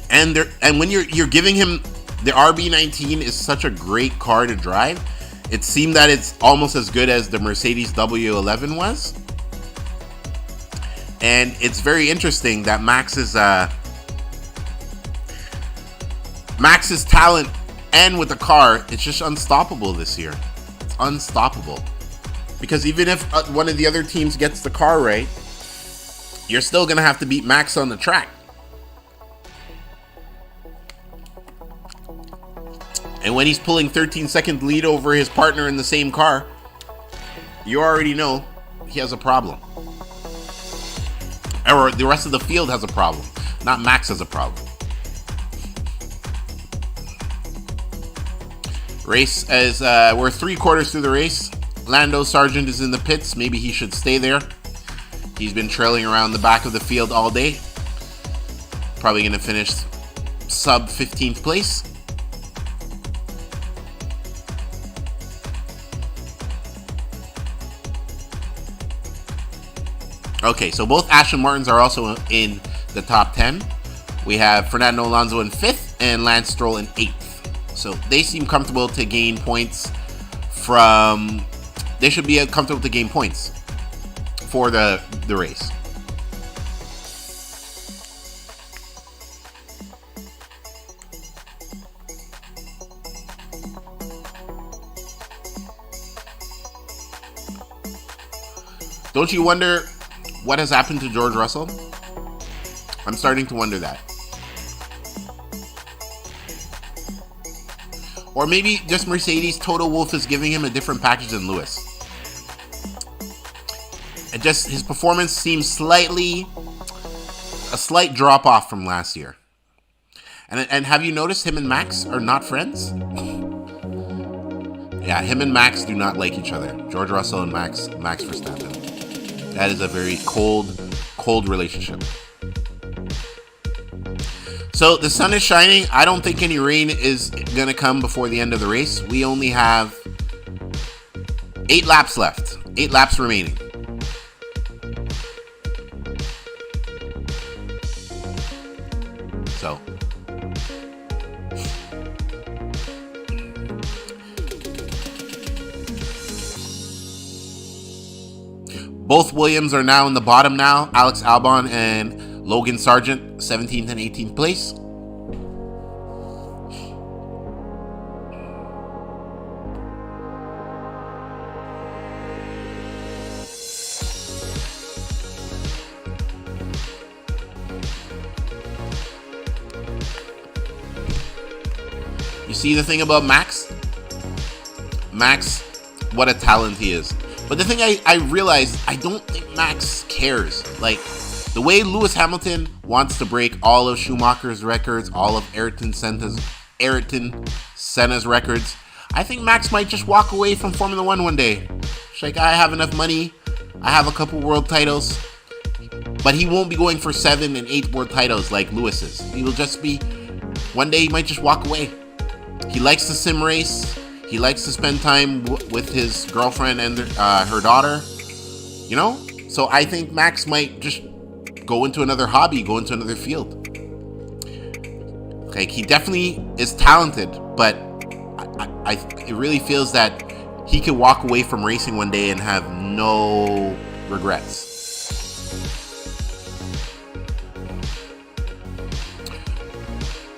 And when you're giving him the RB19 is such a great car to drive. It seemed that it's almost as good as the Mercedes W11 was. And it's very interesting that Max's talent and with the car, it's just unstoppable this year. It's unstoppable. Because even if one of the other teams gets the car right, you're still going to have to beat Max on the track. And when he's pulling 13-second lead over his partner in the same car, you already know he has a problem. Or the rest of the field has a problem. Not Max has a problem. Race as we're 3/4 through the race. Lando Sargent is in the pits. Maybe he should stay there. He's been trailing around the back of the field all day. Probably going to finish sub 15th place. Okay, so both Aston Martins are also in the top 10. We have Fernando Alonso in 5th and Lance Stroll in 8th. So they seem comfortable to gain points from... They should be comfortable to gain points for the race. Don't you wonder what has happened to George Russell? I'm starting to wonder that. Or maybe just Mercedes Toto Wolff is giving him a different package than Lewis. It just, his performance seems a slight drop off from last year. And have you noticed him and Max are not friends? Yeah, him and Max do not like each other. George Russell and Max Verstappen. That is a very cold relationship. So the sun is shining. I don't think any rain is going to come before the end of the race. We only have 8 laps left. 8 laps remaining. So. Both Williams are now in the bottom now. Alex Albon and Logan Sargent, 17th and 18th place. You see the thing about Max? Max, what a talent he is. But the thing I realized, I don't think Max cares. Like, the way Lewis Hamilton wants to break all of Schumacher's records, all of Ayrton Senna's records, I think Max might just walk away from Formula One one day. It's like, I have enough money, I have a couple world titles, but he won't be going for 7 and 8 world titles like Lewis is. He will just be, one day he might just walk away. He likes the sim race. He likes to spend time with his girlfriend and her daughter, you know? So I think Max might just go into another hobby, go into another field. Okay, he definitely is talented, but it really feels that he could walk away from racing one day and have no regrets.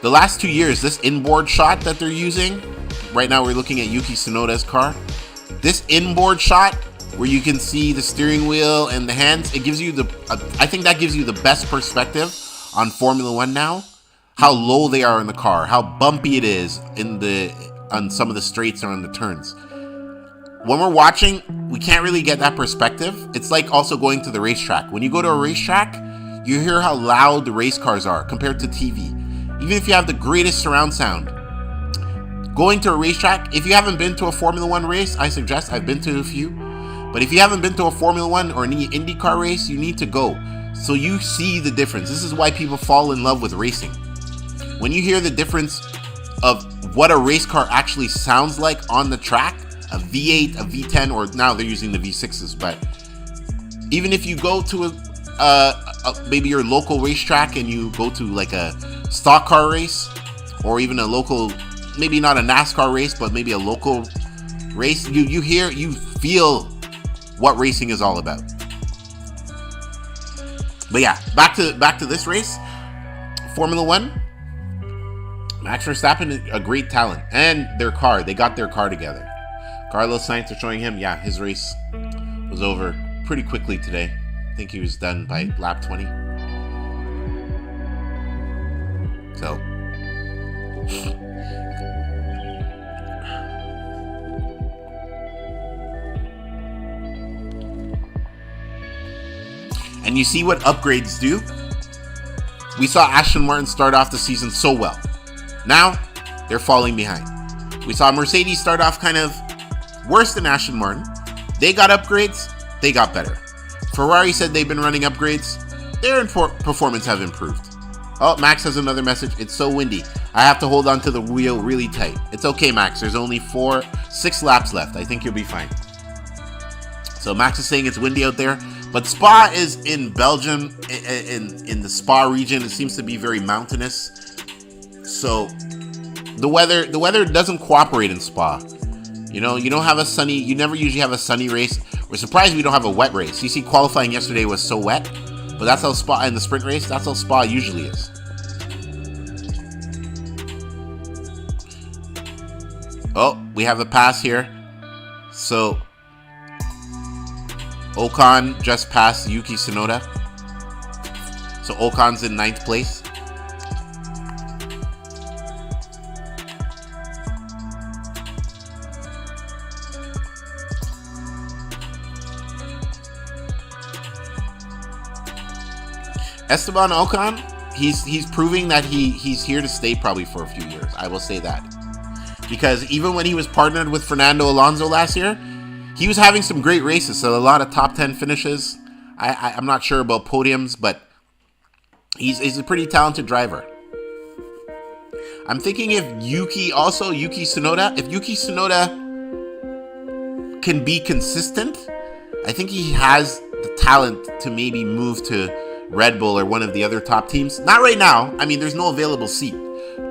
The last 2 years, this inboard shot that they're using, right now we're looking at Yuki Tsunoda's car. This inboard shot where you can see the steering wheel and the hands, it gives you I think that gives you the best perspective on Formula One now. How low they are in the car, how bumpy it is on some of the straights or on the turns. When we're watching, we can't really get that perspective. It's like also going to the racetrack. When you go to a racetrack, you hear how loud the race cars are compared to TV. Even if you have the greatest surround sound. Going to a racetrack, if you haven't been to a Formula One race, I suggest, I've been to a few, but if you haven't been to a Formula One or any IndyCar race, you need to go. So you see the difference. This is why people fall in love with racing. When you hear the difference of what a race car actually sounds like on the track, a V8, a V10, or now they're using the V6s, but even if you go to maybe your local racetrack and you go to like a stock car race, or even a local, maybe not a NASCAR race, but maybe a local race, you feel what racing is all about. But yeah, back to this race, Formula One. Max Verstappen, a great talent, and their car, they got their car together. Carlos Sainz are showing him, yeah, his race was over pretty quickly today. I think he was done by lap 20. So, and you see what upgrades do. We saw Aston Martin start off the season so well. Now, they're falling behind. We saw Mercedes start off kind of worse than Aston Martin. They got upgrades, they got better. Ferrari said they've been running upgrades. Their performance have improved. Oh, Max has another message. It's so windy. I have to hold onto the wheel really tight. It's okay, Max. There's only 6 laps left. I think you'll be fine. So Max is saying it's windy out there. But Spa is in Belgium, in the Spa region. It seems to be very mountainous. So the weather doesn't cooperate in Spa. You know, you never usually have a sunny race. We're surprised we don't have a wet race. You see, qualifying yesterday was so wet, but that's how Spa, in the sprint race, that's how Spa usually is. Oh, we have a pass here. So Ocon just passed Yuki Tsunoda. So Ocon's in 9th place. Esteban Ocon, he's proving that he's here to stay probably for a few years. I will say that. Because even when he was partnered with Fernando Alonso last year, he was having some great races. So a lot of top 10 finishes. I'm not sure about podiums, but he's a pretty talented driver. I'm thinking if Yuki Tsunoda can be consistent, I think he has the talent to maybe move to Red Bull or one of the other top teams. Not right now. I mean, there's no available seat.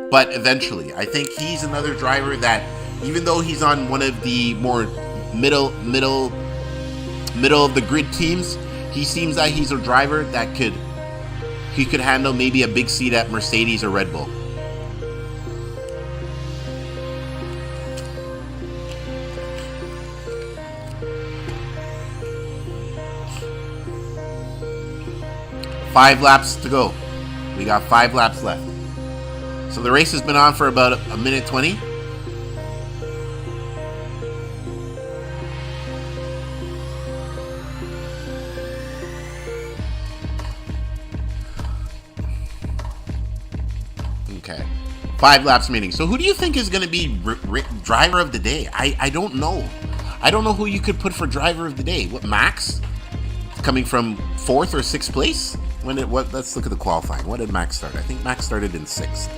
But eventually, I think he's another driver that, even though he's on one of the more middle of the grid teams, he seems that he's a driver that could handle maybe a big seat at Mercedes or Red Bull. Five laps to go. We got 5 laps left. So the race has been on for about a minute 20. Okay. 5 laps remaining. So who do you think is going to be driver of the day? I don't know. I don't know who you could put for driver of the day. What, Max? Coming from 4th or 6th place? Let's look at the qualifying. What did Max start? I think Max started in 6th.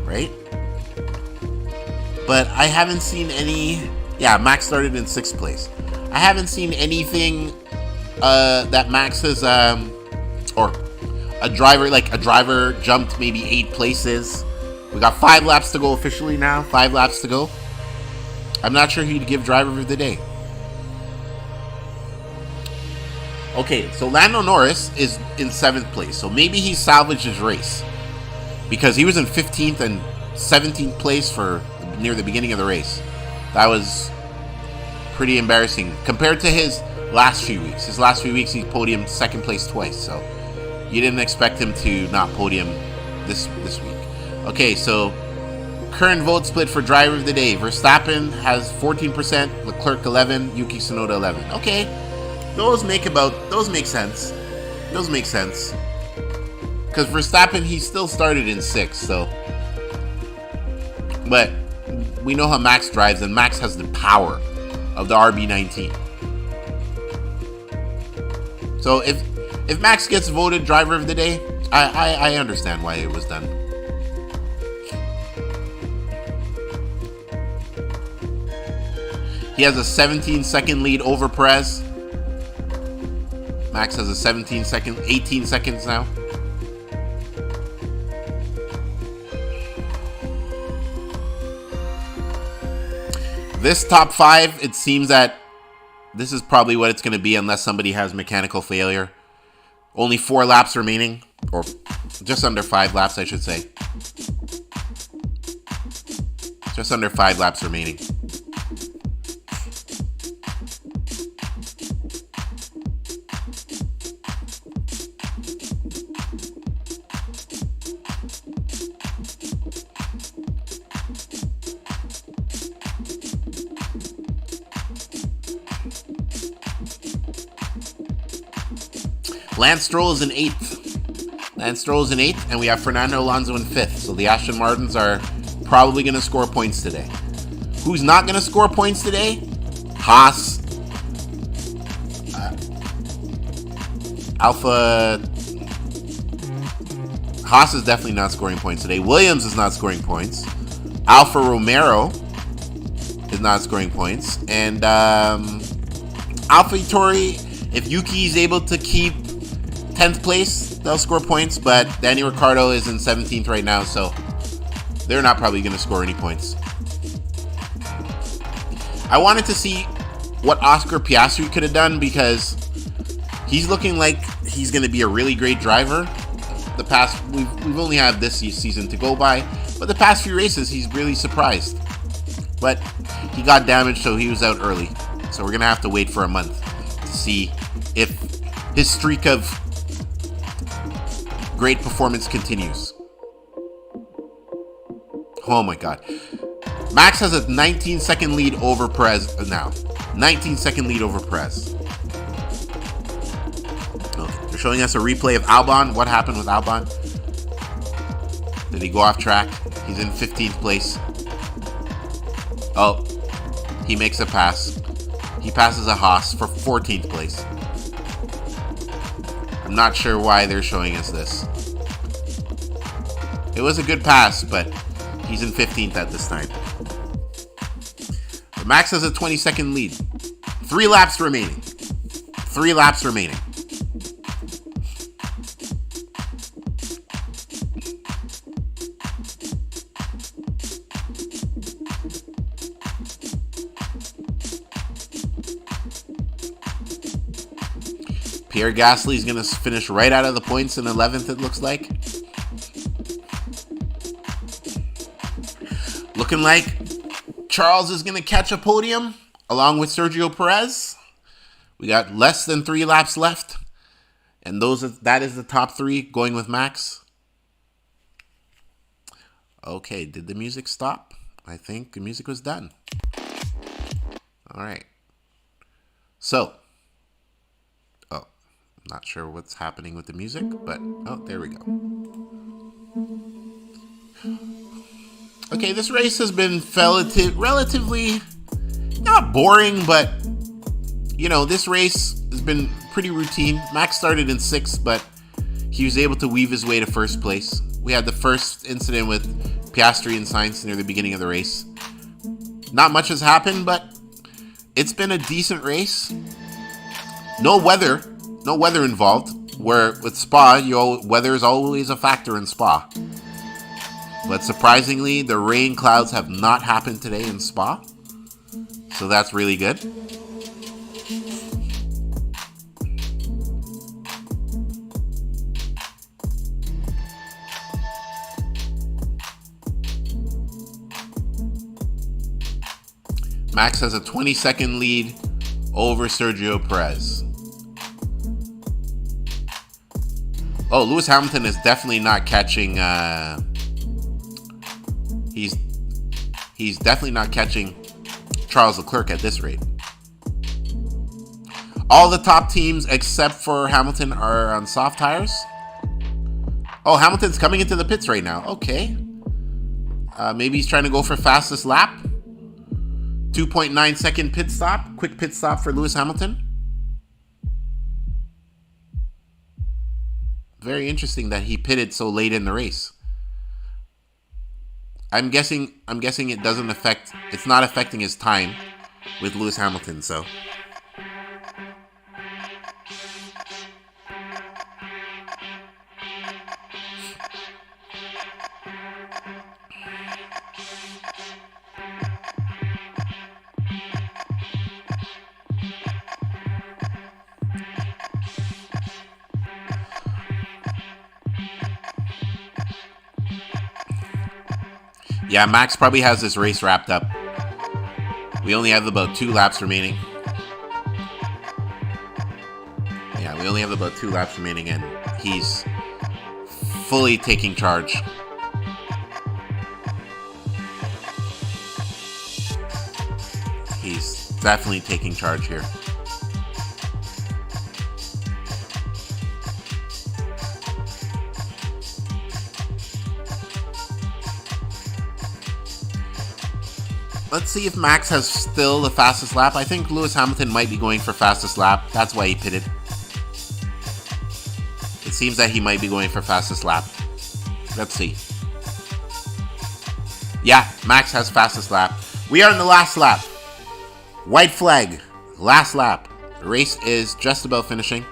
Right? But I haven't seen any... Yeah, Max started in 6th place. I haven't seen anything that Max has... or a driver jumped maybe 8 places We got 5 laps to go officially now. 5 laps to go. I'm not sure who to give driver of the day. Okay, so Lando Norris is in 7th place. So maybe he salvaged his race. Because he was in 15th and 17th place for near the beginning of the race. That was pretty embarrassing compared to his last few weeks. His last few weeks, he podiumed 2nd place twice. So you didn't expect him to not podium this week. Okay, so current vote split for driver of the day. Verstappen has 14%, Leclerc 11, Yuki Tsunoda 11. Okay, those make sense. Those make sense. Because Verstappen, he still started in 6th, so. But we know how Max drives, and Max has the power of the RB19. So if Max gets voted driver of the day, I understand why it was done. He has a 17-second lead over Perez. Max has a 18 seconds now. This top 5, it seems that this is probably what it's going to be unless somebody has mechanical failure. Only 4 laps remaining, or just under 5 laps, I should say. Just under 5 laps remaining. Lance Stroll is in 8th. And we have Fernando Alonso in 5th. So the Aston Martins are probably going to score points today. Who's not going to score points today? Haas. Haas is definitely not scoring points today. Williams is not scoring points. Alfa Romeo is not scoring points. And AlphaTauri, if Yuki is able to keep 10th place, they'll score points, but Danny Ricciardo is in 17th right now, so they're not probably going to score any points. I wanted to see what Oscar Piastri could have done because he's looking like he's going to be a really great driver. We've only had this season to go by, but the past few races he's really surprised. But he got damaged, so he was out early. So we're going to have to wait for a month to see if his streak of great performance continues. Oh my god. Max has a 19-second lead over Perez now. 19-second lead over Perez. Okay. They're showing us a replay of Albon. What happened with Albon? Did he go off track? He's in 15th place. Oh. He makes a pass. He passes a Haas for 14th place. I'm not sure why they're showing us this. It was a good pass, but he's in 15th at this time. But Max has a 20-second lead. 3 laps remaining. 3 laps remaining. Pierre Gasly is going to finish right out of the points in 11th, it looks like. Looking like Charles is going to catch a podium along with Sergio Perez. We got less than 3 laps left. And that is the top 3 going with Max. Okay, did the music stop? I think the music was done. All right. So, not sure what's happening with the music, but there we go. Okay, this race has been relatively not boring, but this race has been pretty routine. Max started in 6th, but he was able to weave his way to 1st place. We had the first incident with Piastri and Sainz near the beginning of the race. Not much has happened, but it's been a decent race. No weather involved, where with Spa, weather is always a factor in Spa. But surprisingly, the rain clouds have not happened today in Spa. So that's really good. Max has a 20-second lead over Sergio Perez. Oh, Lewis Hamilton is definitely not catching. He's definitely not catching Charles Leclerc at this rate. All the top teams except for Hamilton are on soft tires. Oh, Hamilton's coming into the pits right now. Okay. Maybe he's trying to go for fastest lap. 2.9 second pit stop. Quick pit stop for Lewis Hamilton. Very interesting that he pitted so late in the race. I'm guessing it doesn't affect, it's not affecting his time with Lewis Hamilton, so. Yeah, Max probably has this race wrapped up. We only have about 2 laps remaining. Yeah, we only have about 2 laps remaining, and he's fully taking charge. He's definitely taking charge here. Let's see if Max has still the fastest lap. I think Lewis Hamilton might be going for fastest lap. That's why he pitted. It seems that he might be going for fastest lap. Let's see. Yeah, Max has fastest lap. We are in the last lap. White flag. Last lap. The race is just about finishing.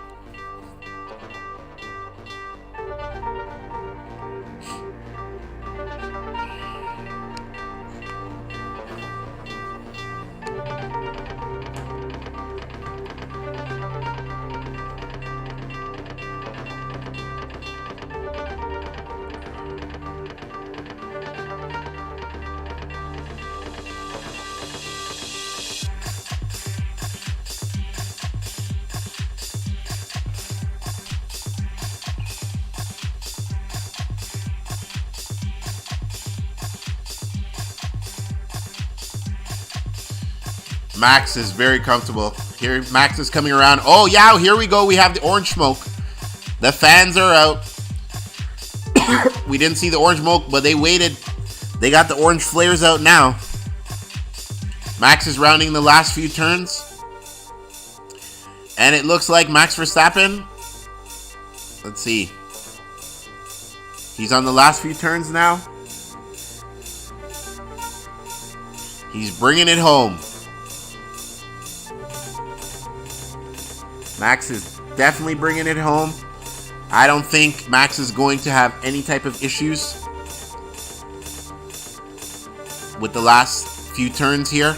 Max is very comfortable. Here, Max is coming around. Oh, yeah, here we go. We have the orange smoke. The fans are out. We didn't see the orange smoke, but they waited. They got the orange flares out now. Max is rounding the last few turns. And it looks like Max Verstappen. Let's see. He's on the last few turns now. He's bringing it home. Max is definitely bringing it home. I don't think Max is going to have any type of issues with the last few turns here.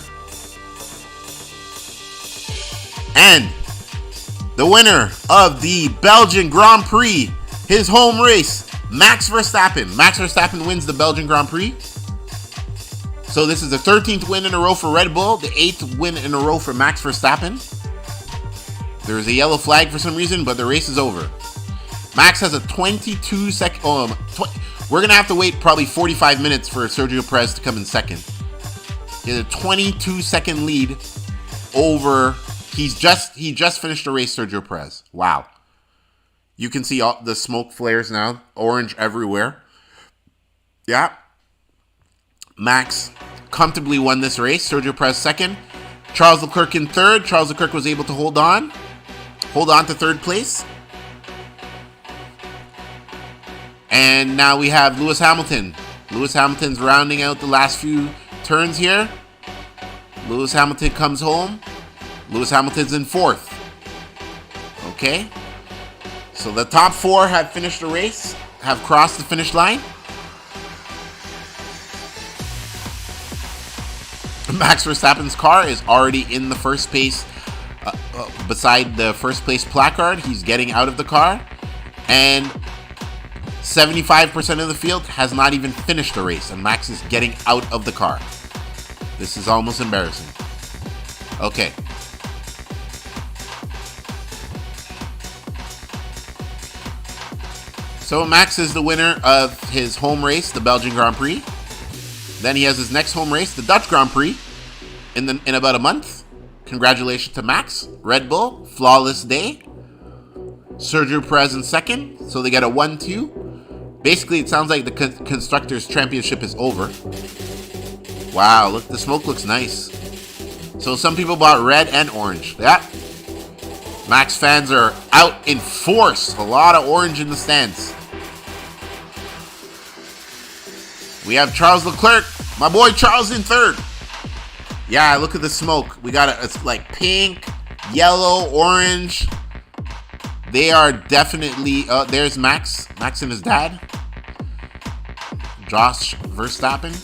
And the winner of the Belgian Grand Prix, his home race, Max Verstappen. Max Verstappen wins the Belgian Grand Prix. So this is the 13th win in a row for Red Bull, the 8th win in a row for Max Verstappen. There's a yellow flag for some reason, but the race is over. Max has a 22-second... we're going to have to wait probably 45 minutes for Sergio Perez to come in second. He has a 22-second lead over... He just finished the race, Sergio Perez. Wow. You can see all the smoke flares now. Orange everywhere. Yeah. Max comfortably won this race. Sergio Perez second. Charles Leclerc in third. Charles Leclerc was able to hold on to third place. And now we have Lewis Hamilton. Lewis Hamilton's rounding out the last few turns here. Lewis Hamilton comes home. Lewis Hamilton's in fourth. Okay. So the top 4 have finished the race, have crossed the finish line. Max Verstappen's car is already in the first place, beside the first place placard. He's getting out of the car, and 75% of the field has not even finished the race, and Max is getting out of the car. This is almost embarrassing. Okay. So Max is the winner of his home race, the Belgian Grand Prix. Then he has his next home race, the Dutch Grand Prix, in about a month. Congratulations to Max. Red Bull, flawless day. Sergio Perez in second, so they get a 1-2. Basically, it sounds like the Constructors' Championship is over. Wow, look, the smoke looks nice. So some people bought red and orange. Yeah. Max fans are out in force. A lot of orange in the stands. We have Charles Leclerc. My boy Charles in third. Yeah, look at the smoke. We got it's like pink, yellow, orange. They are definitely... there's Max. Max and his dad. Josh Verstappen.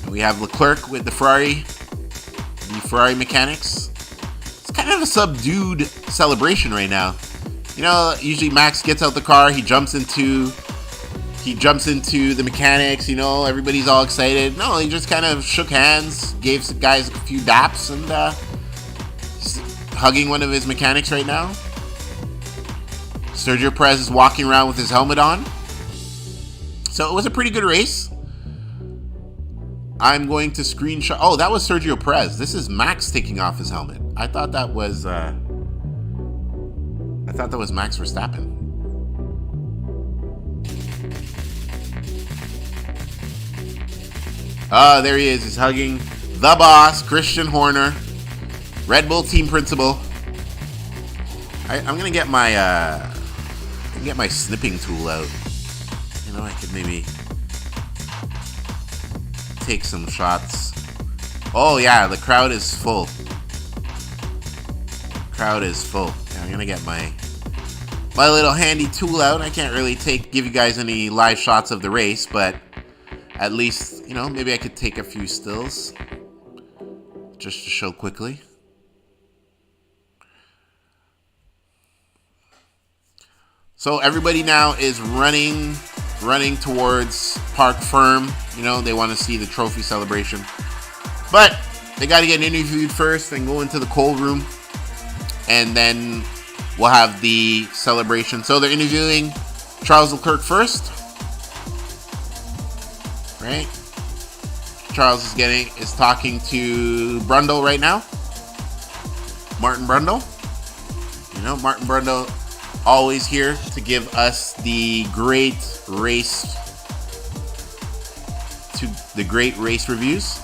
And we have Leclerc with the Ferrari mechanics. It's kind of a subdued celebration right now. You know, usually Max gets out the car. He jumps into the mechanics, you know, everybody's all excited. No, he just kind of shook hands, gave some guys a few daps, and hugging one of his mechanics right now. Sergio Perez is walking around with his helmet on. So it was a pretty good race. I'm going to screenshot. Oh, that was Sergio Perez. This is Max taking off his helmet. I thought that was Max Verstappen. There he is. He's hugging the boss, Christian Horner, Red Bull team principal. I'm gonna get my snipping tool out. You know, I could maybe take some shots. Oh yeah, the crowd is full. Yeah, I'm gonna get my little handy tool out. I can't really give you guys any live shots of the race, but at least, you know, maybe I could take a few stills just to show quickly. So everybody now is running towards Parc Ferme. You know, they want to see the trophy celebration. But they got to get interviewed first and go into the cold room. And then we'll have the celebration. So they're interviewing Charles Leclerc first. Right? Charles is talking to Brundle right now. Martin Brundle. You know, Martin Brundle always here to give us the great race reviews.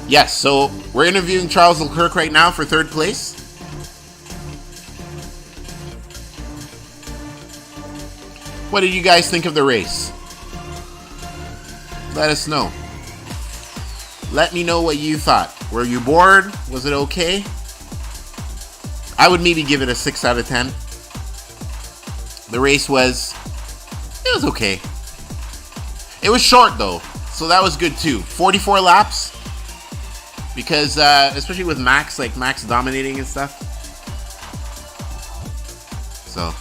Yes, so we're interviewing Charles Leclerc right now for third place. What did you guys think of the race? Let us know. Let me know what you thought. Were you bored? Was it okay? I would maybe give it a 6 out of 10. The race was okay. It was short though, so that was good too. 44 laps. Because, especially with Max, like Max dominating and stuff. So,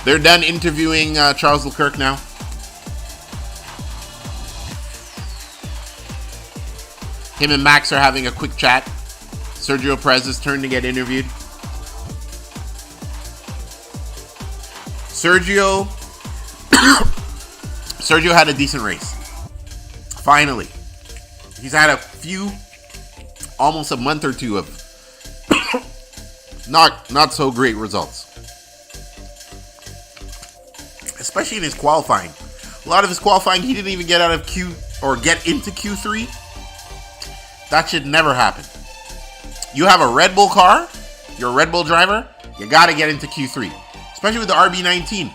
they're done interviewing Charles Leclerc now. Him and Max are having a quick chat. Sergio Perez's turn to get interviewed. Sergio had a decent race. Finally. He's had a few, almost a month or two of not so great results. Especially in his qualifying. A lot of his qualifying, he didn't even get out of get into Q3. That should never happen. You have a Red Bull car you're a Red Bull driver, you gotta get into Q3. Especially with the RB19.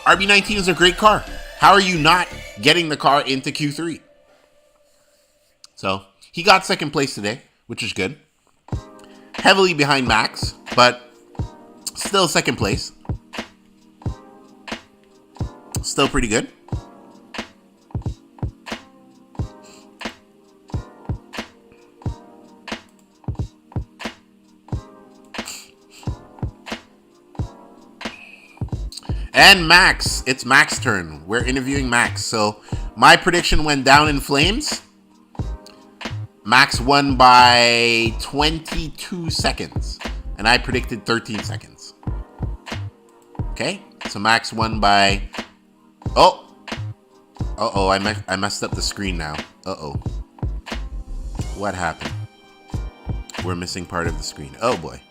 RB19 is a great car. How are you not getting the car into Q3? So, he got second place today, which is good. Heavily behind Max, but still second place. Still pretty good. And Max, it's Max's turn. We're interviewing Max. So my prediction went down in flames. Max won by 22 seconds. And I predicted 13 seconds. Okay, so Max won by... Oh! Uh-oh, I messed up the screen now. Uh-oh. What happened? We're missing part of the screen. Oh, boy.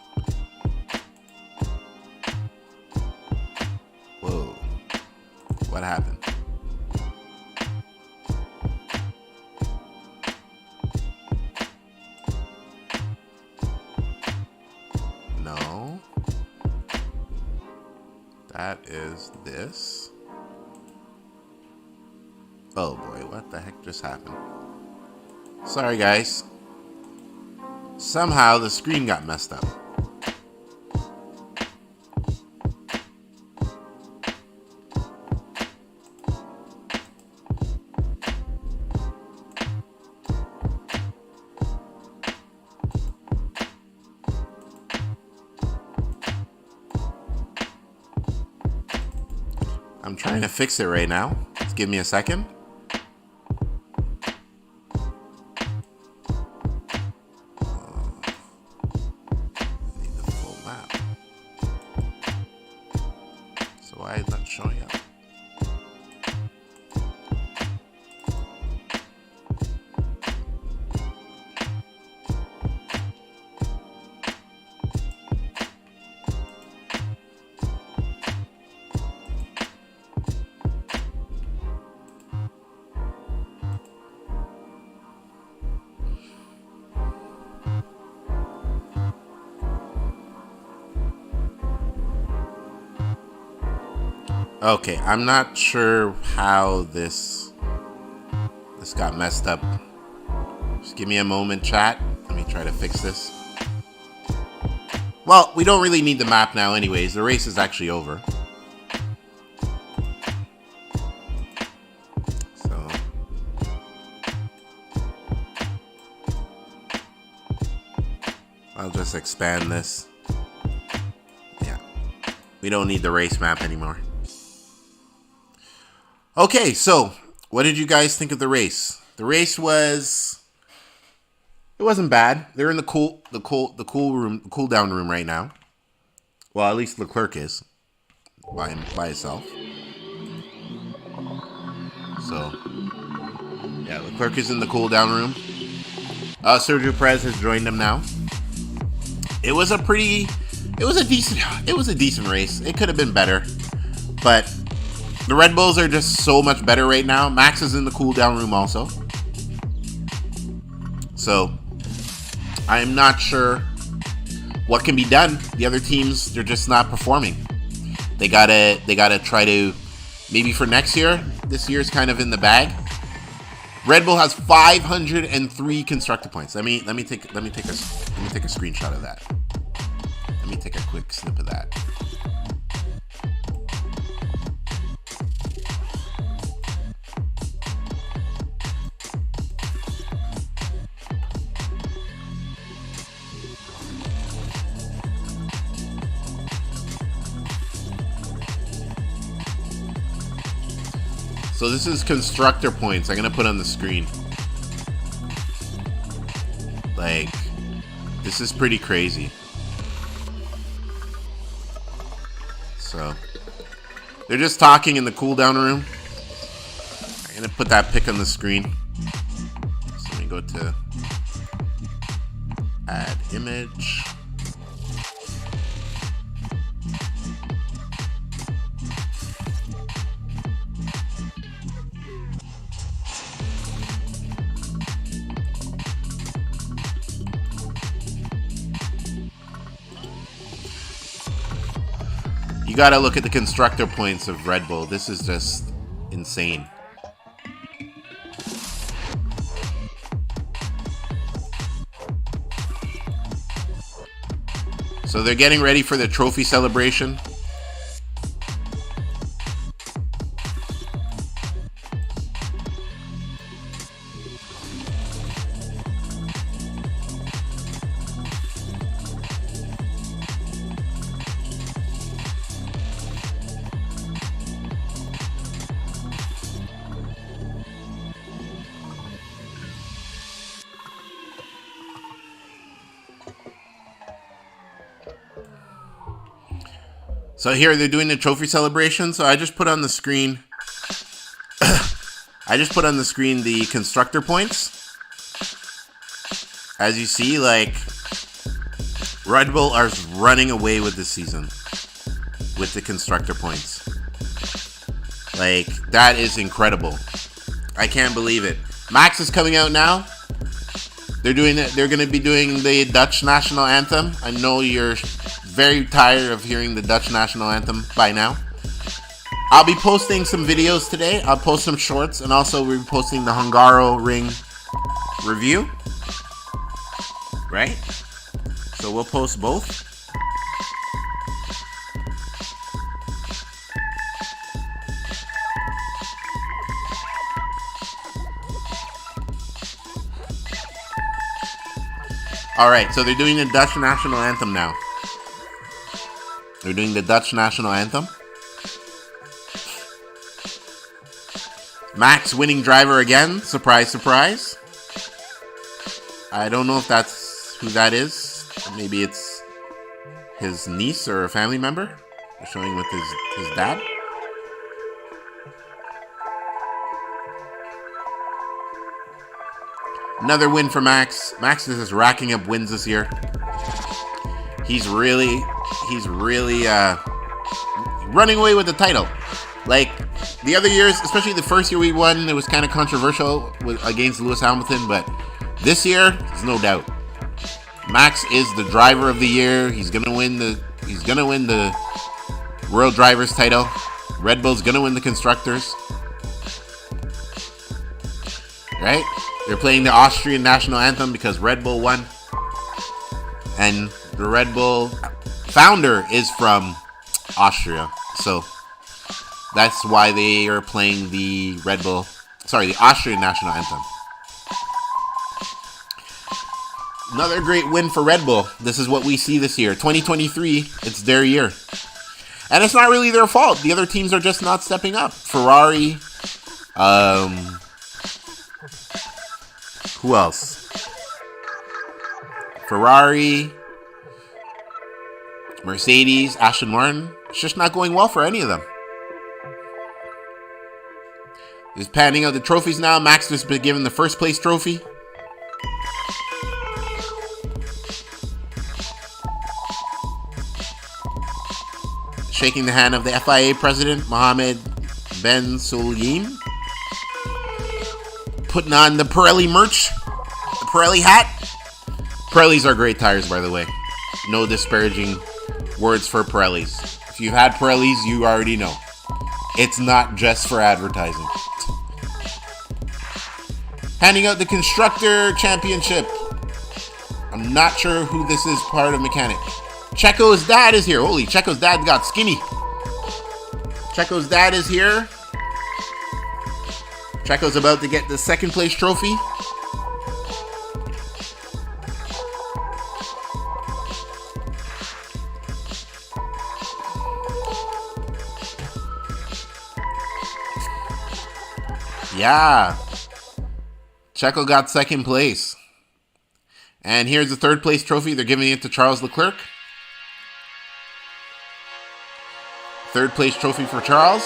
Whoa. What happened? No. That is this. Oh boy, what the heck just happened? Sorry guys. Somehow the screen got messed up. I'm trying to fix it right now. Just give me a second. Need the full map. So why is that showing up? Okay, I'm not sure how this got messed up. Just give me a moment, chat. Let me try to fix this. Well, we don't really need the map now anyways. The race is actually over. So I'll just expand this. Yeah. We don't need the race map anymore. Okay, so what did you guys think of the race? The race it wasn't bad. They're in the cool down room right now. Well, at least Leclerc is by himself. So yeah, Leclerc is in the cool down room. Sergio Perez has joined them now. It was a decent race. It could have been better, but the Red Bulls are just so much better right now. Max is in the cool down room also. So I'm not sure what can be done. The other teams, they're just not performing. They gotta try to, maybe for next year. This year's kind of in the bag. Red Bull has 503 constructor points. Let me take a screenshot of that. Let me take a quick snip of that. So this is constructor points. I'm gonna put on the screen. Like, this is pretty crazy. So they're just talking in the cool down room. I'm gonna put that pic on the screen. So let me go to add image. You gotta look at the constructor points of Red Bull. This is just insane. So they're getting ready for the trophy celebration. So here they're doing the trophy celebration. So I just put on the screen. The constructor points. As you see, like, Red Bull are running away with this season with the constructor points. Like, that is incredible. I can't believe it. Max is coming out now. They're doing it. They're going to be doing the Dutch national anthem. I know you're very tired of hearing the Dutch national anthem by now. I'll be posting some videos today. I'll post some shorts, and also we'll be posting the Hungaro Ring review. Right? So we'll post both. Alright, so they're doing the Dutch national anthem now. They're doing the Dutch national anthem. Max winning driver again. Surprise, surprise. I don't know if that's who that is. Maybe it's his niece or a family member. They're showing with his dad. Another win for Max. Max is just racking up wins this year. He's really running away with the title. Like, the other years, especially the first year we won, it was kind of controversial against Lewis Hamilton, but this year, there's no doubt. Max is the driver of the year. He's gonna win the World Drivers title. Red Bull's gonna win the constructors. Right? They're playing the Austrian national anthem because Red Bull won. And the Red Bull founder is from Austria. So that's why they are playing the the Austrian national anthem. Another great win for Red Bull. This is what we see this year. 2023, it's their year. And it's not really their fault. The other teams are just not stepping up. Ferrari, who else? Ferrari, Mercedes, Aston Martin. It's just not going well for any of them. Just panning out the trophies now. Max has been given the first place trophy. Shaking the hand of the FIA president, Mohammed Ben Sulayem. Putting on the Pirelli merch, the Pirelli hat. Pirellis are great tires, by the way. No disparaging words for Pirellis. If you've had Pirellis, you already know. It's not just for advertising. Handing out the Constructor Championship. I'm not sure who this is part of mechanic. Checo's dad is here. Holy, Checo's dad got skinny. Checo's dad is here. Checo's about to get the second place trophy. Yeah. Checo got second place. And here's the third place trophy. They're giving it to Charles Leclerc. Third place trophy for Charles.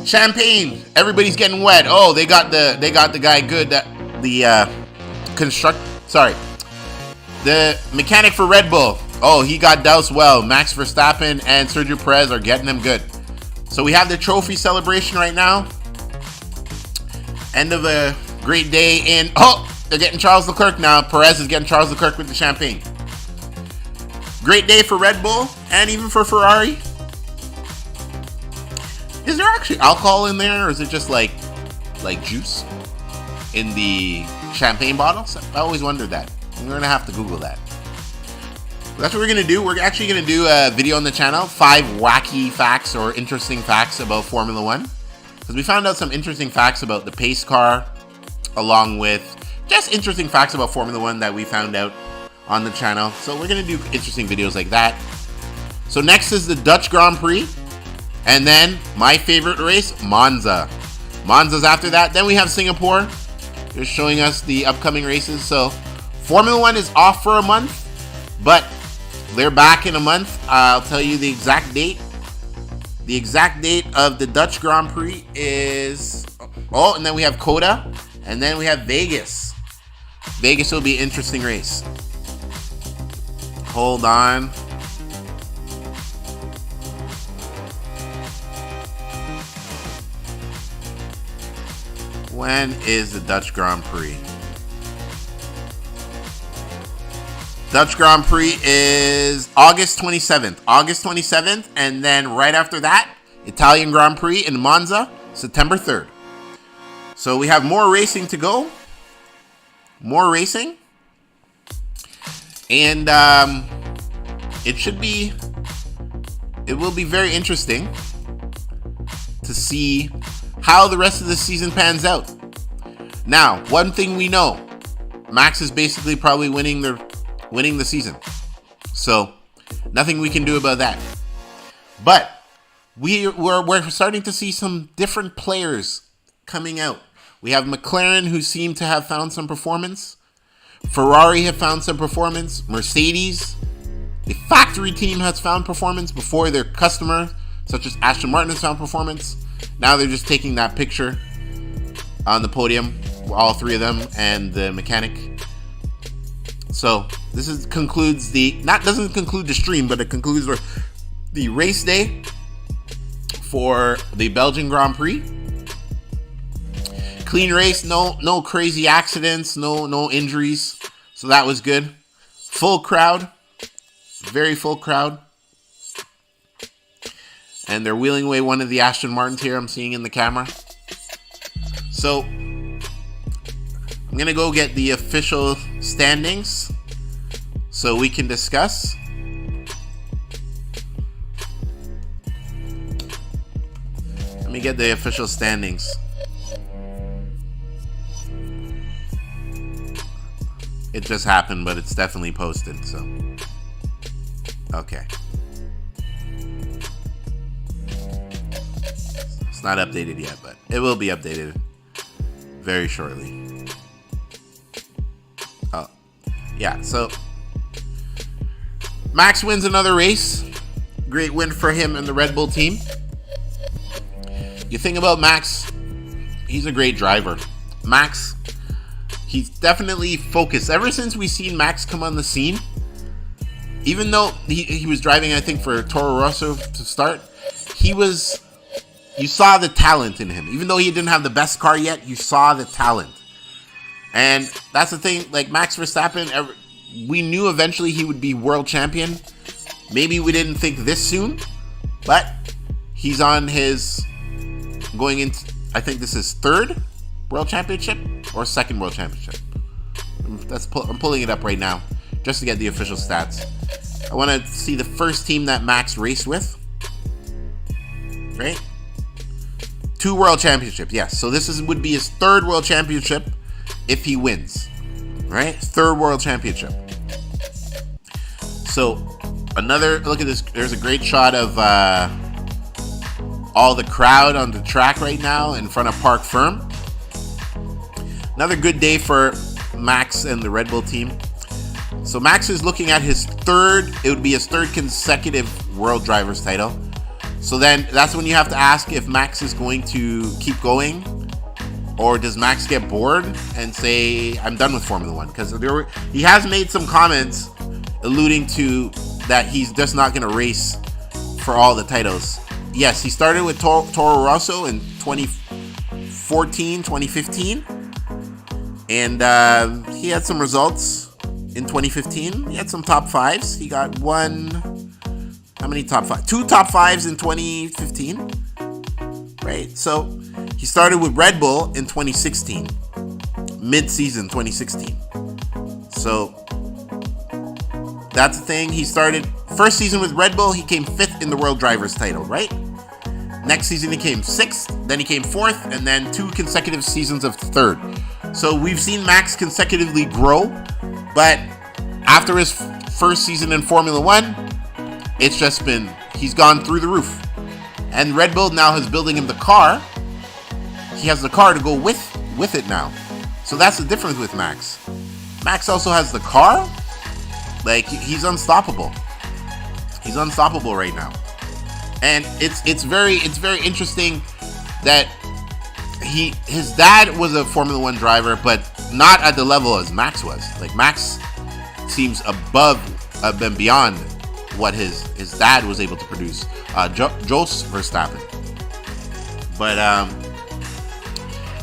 Champagne. Everybody's getting wet. Oh, they got the guy good. The mechanic for Red Bull. Oh, he got doused well. Max Verstappen and Sergio Perez are getting him good. So we have the trophy celebration right now. End of a great day in. Oh, They're getting Charles Leclerc now. Perez is getting Charles Leclerc with the champagne. Great day for Red Bull and even for Ferrari. Is there actually alcohol in there, or is it just like juice in the champagne bottles? I always wondered that. We're gonna have to Google that. That's what we're gonna do. We're actually gonna do a video on the channel, 5 wacky facts or interesting facts about Formula One, because we found out some interesting facts about the pace car, along with just interesting facts about Formula One that we found out on the channel. So we're gonna do interesting videos like that. So next is the Dutch Grand Prix, and then my favorite race, Monza. Monza's after that. Then we have Singapore. They're showing us the upcoming races. So Formula One is off for a month, but they're back in a month. I'll tell you the exact date. The exact date of the Dutch Grand Prix is... Oh, and then we have Coda, and then we have Vegas. Vegas will be an interesting race. Hold on. When is the Dutch Grand Prix? Dutch Grand Prix is August 27th. August 27th, and then right after that, Italian Grand Prix in Monza, September 3rd. So we have more racing to go. More racing. And it will be very interesting to see how the rest of the season pans out. Now, one thing we know, Max is basically probably winning the season. So, nothing we can do about that. But we're starting to see some different players coming out. We have McLaren, who seem to have found some performance. Ferrari have found some performance. Mercedes, the factory team, has found performance before their customer, such as Aston Martin, has found performance. Now they're just taking that picture on the podium, all three of them and the mechanic. So this doesn't conclude the stream, but it concludes the race day for the Belgian Grand Prix. Clean race, no crazy accidents, no injuries. So that was good. Full crowd, very full crowd. And they're wheeling away one of the Aston Martins here, I'm seeing in the camera. So I'm gonna go get the official standings so we can discuss. Let me get the official standings. It just happened, but it's definitely posted, so. Okay. It's not updated yet, but it will be updated very shortly. Oh, yeah, so Max wins another race. Great win for him and the Red Bull team. You think about Max, he's a great driver. Max, he's definitely focused. Ever since we've seen Max come on the scene, even though he was driving, I think, for Toro Rosso to start, you saw the talent in him. Even though he didn't have the best car yet, you saw the talent. And that's the thing, like Max Verstappen, we knew eventually he would be world champion. Maybe we didn't think this soon, but he's on his, going into, I think this is third world championship or second world championship. I'm pulling it up right now just to get the official stats. I want to see the first team that Max raced with. Right? 2 world championships, yes. So this would be his 3rd world championship if he wins. Right? 3rd world championship. So another look at this. There's a great shot of all the crowd on the track right now in front of Park Ferme. Another good day for Max and the Red Bull team. So Max is looking at his 3rd, it would be his 3rd consecutive World Drivers title. So then that's when you have to ask if Max is going to keep going, or does Max get bored and say, I'm done with Formula One? Because he has made some comments alluding to that he's just not going to race for all the titles. Yes, he started with Toro Rosso in 2014, 2015. And he had some results in 2015. He had some top fives. He got how many top five? 2 top fives in 2015, right? So he started with Red Bull in 2016, mid-season 2016. So that's the thing. He started first season with Red Bull. He came 5th in the World Drivers title, right? Next season he came 6th, then he came 4th, and then 2 consecutive seasons of 3rd. So we've seen Max consecutively grow, but after his first season in Formula One, it's just been, he's gone through the roof. And Red Bull now is building him the car. He has the car to go with it now. So that's the difference with Max. Max also has the car. Like, he's unstoppable. He's unstoppable right now. And it's very interesting that his dad was a Formula One driver, but not at the level as Max was. Like, Max seems above and beyond what his dad was able to produce, Jos Verstappen. But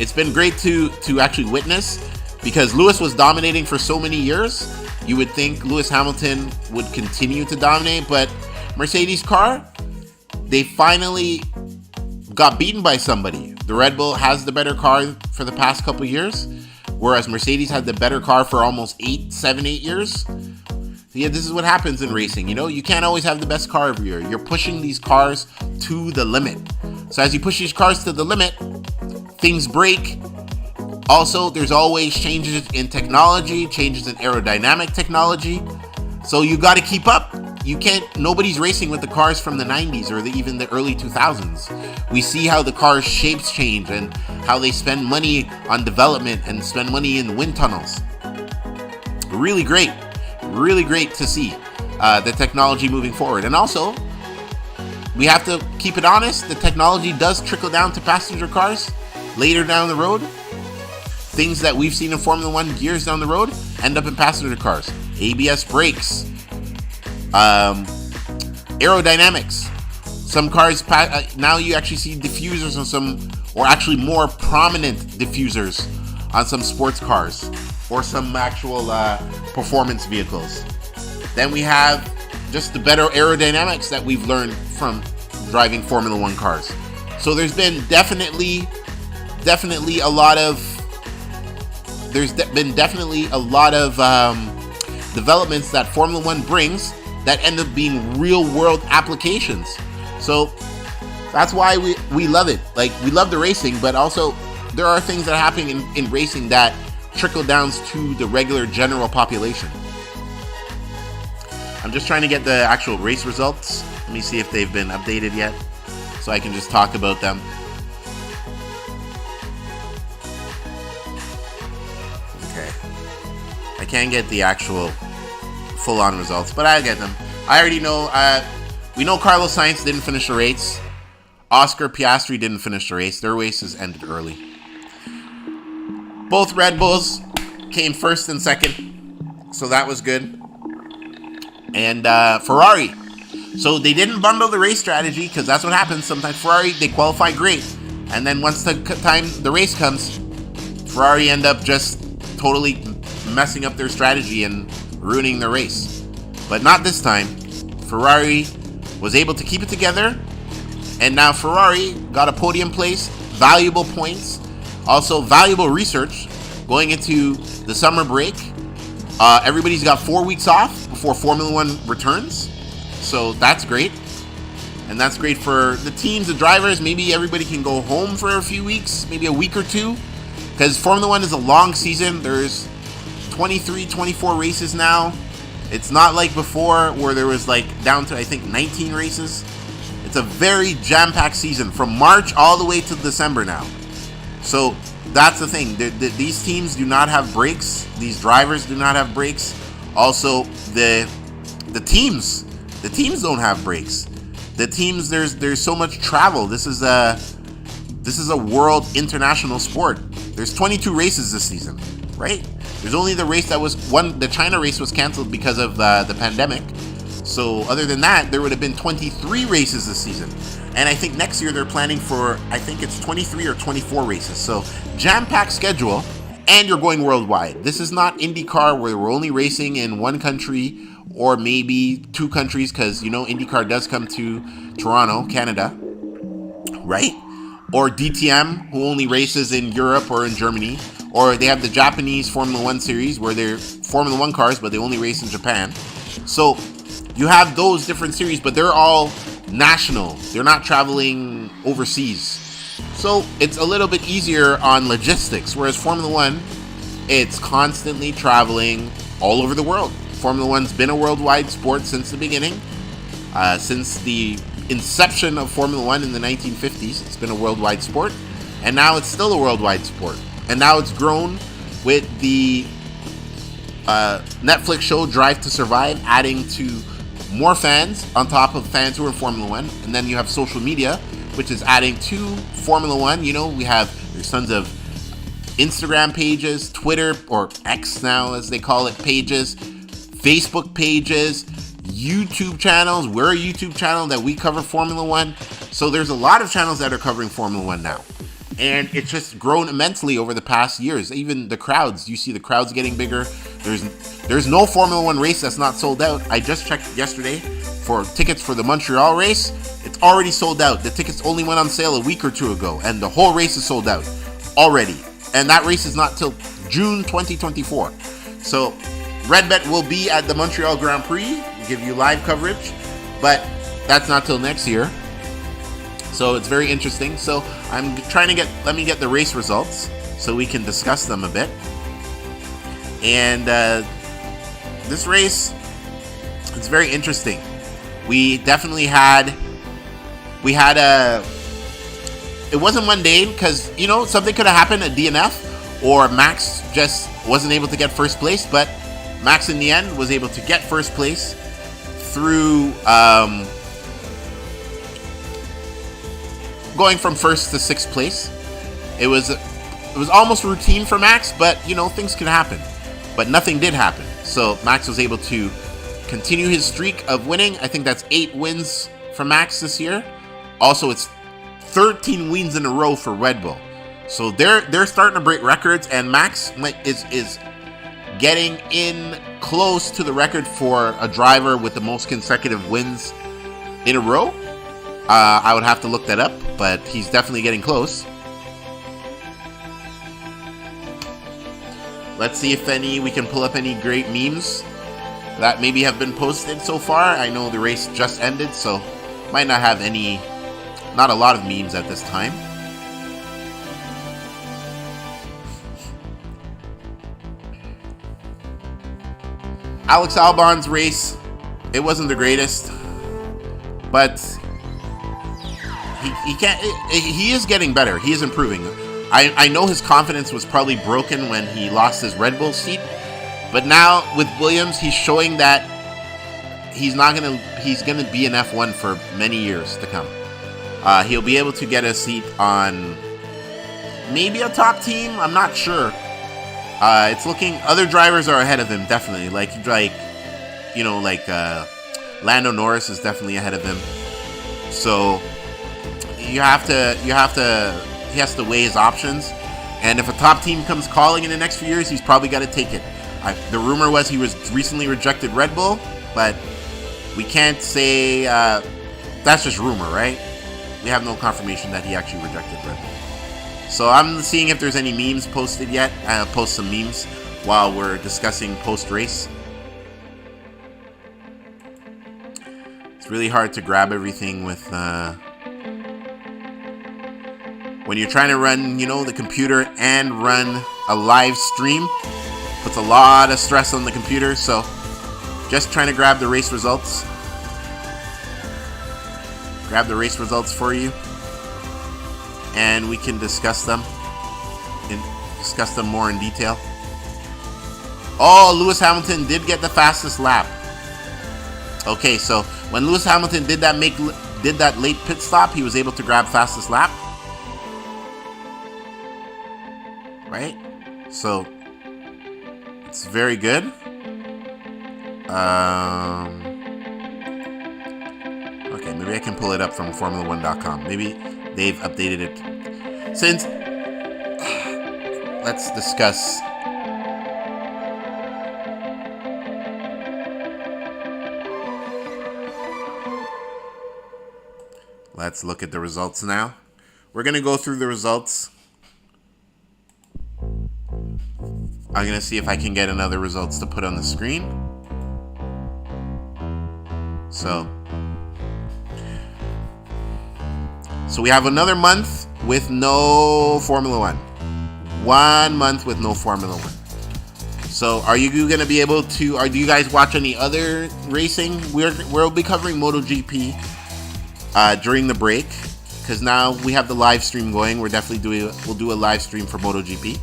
it's been great to actually witness, because Lewis was dominating for so many years. You would think Lewis Hamilton would continue to dominate, but Mercedes car, they finally got beaten by somebody. The Red Bull has the better car for the past couple years, whereas Mercedes had the better car for almost 8 years. Yeah, this is what happens in racing. You know, you can't always have the best car every year. You're pushing these cars to the limit. So as you push these cars to the limit, things break. Also, there's always changes in technology, changes in aerodynamic technology. So you got to keep up. You can't, nobody's racing with the cars from the 90s or even the early 2000s. We see how the cars' shapes change and how they spend money on development and spend money in wind tunnels. Really great to see the technology moving forward. And also, we have to keep it honest, the technology does trickle down to passenger cars later down the road. Things that we've seen in Formula One years down the road end up in passenger cars. ABS brakes, aerodynamics. Some cars, now you actually see diffusers on some, or actually more prominent diffusers on some sports cars or some actual performance vehicles. Then we have just the better aerodynamics that we've learned from driving Formula One cars. So there's been definitely a lot of developments that Formula One brings that end up being real world applications. So that's why we love it. Like, we love the racing, but also there are things that are happening in racing that trickle down to the regular general population. I'm just trying to get the actual race results. Let me see if they've been updated yet, so I can just talk about them. Okay. I can't get the actual full-on results, but I'll get them. I already know, we know Carlos Sainz didn't finish the race. Oscar Piastri didn't finish the race. Their races ended early. Both Red Bulls came first and second, so that was good. And Ferrari. So they didn't bundle the race strategy, because that's what happens. Sometimes Ferrari, they qualify great, and then once the time the race comes, Ferrari end up just totally messing up their strategy and ruining the race. But not this time. Ferrari was able to keep it together, and now Ferrari got a podium place, valuable points, also valuable research going into the summer break. Everybody's got 4 weeks off before Formula One returns, so that's great. And that's great for the teams, the drivers. Maybe everybody can go home for a few weeks, maybe a week or two, because Formula One is a long season. There's 23, 24 races now. It's not like before where there was like down to, I think, 19 races. It's a very jam-packed season from March all the way to December now. So that's the thing. These teams do not have breaks. These drivers do not have breaks. Also, the teams don't have breaks. The teams, there's so much travel. This is a world international sport. There's 22 races this season, right? There's only the race that was the China race was canceled because of the pandemic. So other than that, there would have been 23 races this season. And I think next year they're planning for, I think it's 23 or 24 races. So jam-packed schedule. and you're going worldwide. This is not IndyCar where we're only racing in one country or maybe two countries, because, you know, IndyCar does come to Toronto, Canada, right? Or DTM, who only races in Europe or in Germany. Or they have the Japanese Formula One series where they're Formula One cars, but they only race in Japan. So you have those different series, but they're all national. They're not traveling overseas. So it's a little bit easier on logistics, whereas Formula One, it's constantly traveling all over the world. Formula One's been a worldwide sport since the beginning. Since the inception of Formula One in the 1950s, it's been a worldwide sport. And now it's still a worldwide sport. And now it's grown with the Netflix show Drive to Survive, adding to more fans on top of fans who are in Formula One. And then you have social media, which is adding to Formula One. You know, there's tons of Instagram pages, Twitter, or X now as they call it, pages, Facebook pages, YouTube channels. We're a YouTube channel that we cover Formula One. So there's a lot of channels that are covering Formula One now. And it's just grown immensely over the past years. Even the crowds, you see the crowds getting bigger. There's no Formula One race that's not sold out. I just checked yesterday for tickets for the Montreal race. It's already sold out. The tickets only went on sale a week or two ago, and the whole race is sold out already. And that race is not till June 2024. So Redbet will be at the Montreal Grand Prix, give you live coverage, but that's not till next year. So it's very interesting. So I'm trying to let me get the race results so we can discuss them a bit. And this race, it's very interesting. We definitely had it wasn't mundane because, you know, something could have happened at DNF, or Max just wasn't able to get first place, but Max in the end was able to get first place through going from first to sixth place. It was almost routine for Max, but, you know, things could happen. But nothing did happen. So Max was able to continue his streak of winning. I think that's 8 wins for Max this year. Also, it's 13 wins in a row for Red Bull. So they're starting to break records, and Max is getting in close to the record for a driver with the most consecutive wins in a row. I would have to look that up, but he's definitely getting close. Let's see if we can pull up any great memes that maybe have been posted so far. I know the race just ended, so might not have not a lot of memes at this time. Alex Albon's race, it wasn't the greatest, but he is getting better. He is improving. I know his confidence was probably broken when he lost his Red Bull seat, but now with Williams, he's showing that he's gonna be an F1 for many years to come. He'll be able to get a seat on maybe a top team. I'm not sure. It's looking, other drivers are ahead of him, definitely. Lando Norris is definitely ahead of him. So he has to weigh his options. And if a top team comes calling in the next few years, he's probably got to take it. The rumor was he was recently rejected Red Bull, but we can't say that's just rumor, right? We have no confirmation that he actually rejected Red Bull. So I'm seeing if there's any memes posted yet. I'll post some memes while we're discussing post-race. It's really hard to grab everything with when you're trying to run, the computer and run a live stream. Puts a lot of stress on the computer, so just trying to grab the race results. Grab the race results for you, and we can discuss them more in detail. Oh, Lewis Hamilton did get the fastest lap. Okay, so when Lewis Hamilton did that late pit stop, he was able to grab fastest lap. Right? So it's very good. Okay, maybe I can pull it up from Formula1.com. Maybe they've updated it. Since let's discuss. Let's look at the results now. We're going to go through the results. I'm going to see if I can get another results to put on the screen. So we have another month with no Formula 1. 1 month with no Formula 1. So are you going to be able to, or do you guys watch any other racing? We'll be covering MotoGP during the break, because now we have the live stream going. We'll do a live stream for MotoGP.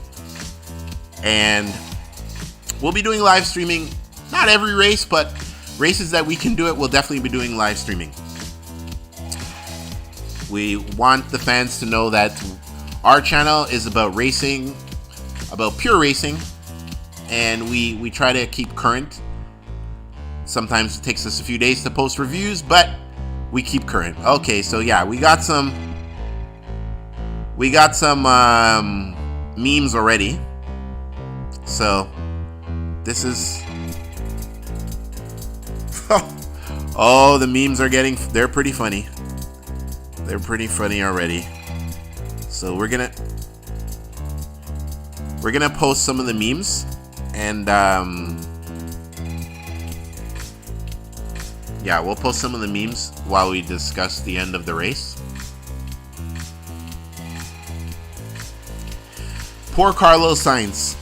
And we'll be doing live streaming, not every race, but races that we can do it, we'll definitely be doing live streaming. We want the fans to know that our channel is about racing, about pure racing, and we try to keep current. Sometimes it takes us a few days to post reviews, but we keep current. Okay, so yeah, we got some memes already. So this is oh, the memes they're pretty funny. They're pretty funny already. So we're gonna post some of the memes, and yeah, we'll post some of the memes while we discuss the end of the race. Poor Carlos Sainz.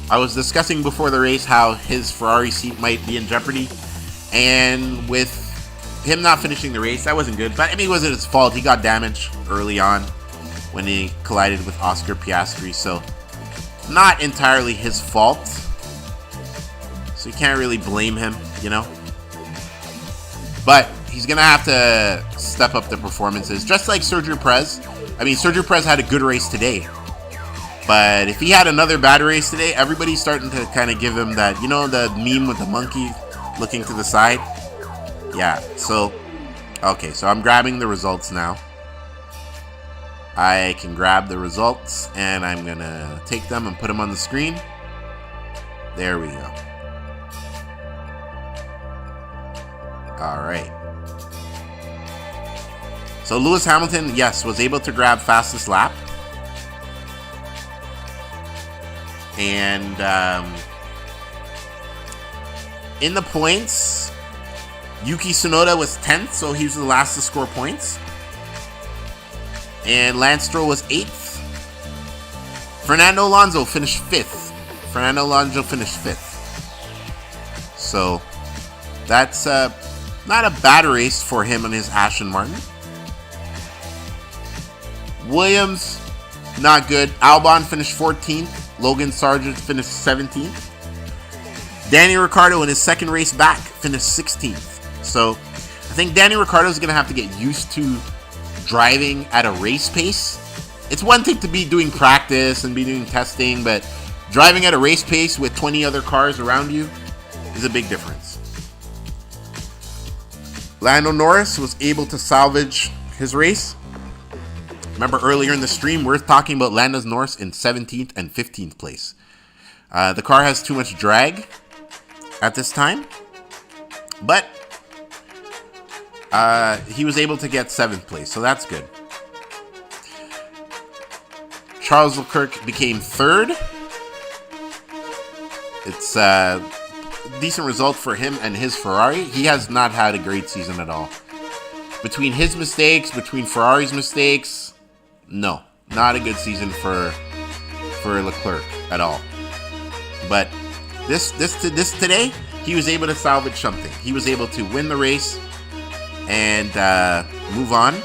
I was discussing before the race how his Ferrari seat might be in jeopardy, and with him not finishing the race, that wasn't good. But I mean, it wasn't his fault. He got damaged early on when he collided with Oscar Piastri, so not entirely his fault. So you can't really blame him, you know. But he's gonna have to step up the performances, just like Sergio Perez. I mean, Sergio Perez had a good race today. But if he had another bad race today, everybody's starting to kind of give him that, you know, the meme with the monkey looking to the side. Yeah, so, okay, so I'm grabbing the results now. I can grab the results, and I'm going to take them and put them on the screen. There we go. All right. So Lewis Hamilton, yes, was able to grab fastest lap. And in the points, Yuki Tsunoda was 10th, so he was the last to score points. And Lance Stroll was 8th. Fernando Alonso finished 5th. So that's not a bad race for him and his Aston Martin. Williams, not good. Albon finished 14th. Logan Sargent finished 17th. Danny Ricciardo in his second race back finished 16th. So I think Danny Ricciardo is going to have to get used to driving at a race pace. It's one thing to be doing practice and be doing testing, but driving at a race pace with 20 other cars around you is a big difference. Lando Norris was able to salvage his race. Remember earlier in the stream, we're talking about Lando Norris in 17th and 15th place. The car has too much drag at this time, but he was able to get 7th place, so that's good. Charles Leclerc became 3rd. It's a decent result for him and his Ferrari. He has not had a great season at all. Between his mistakes, between Ferrari's mistakes, no, not a good season for Leclerc at all. But this today, he was able to salvage something. He was able to win the race and move on.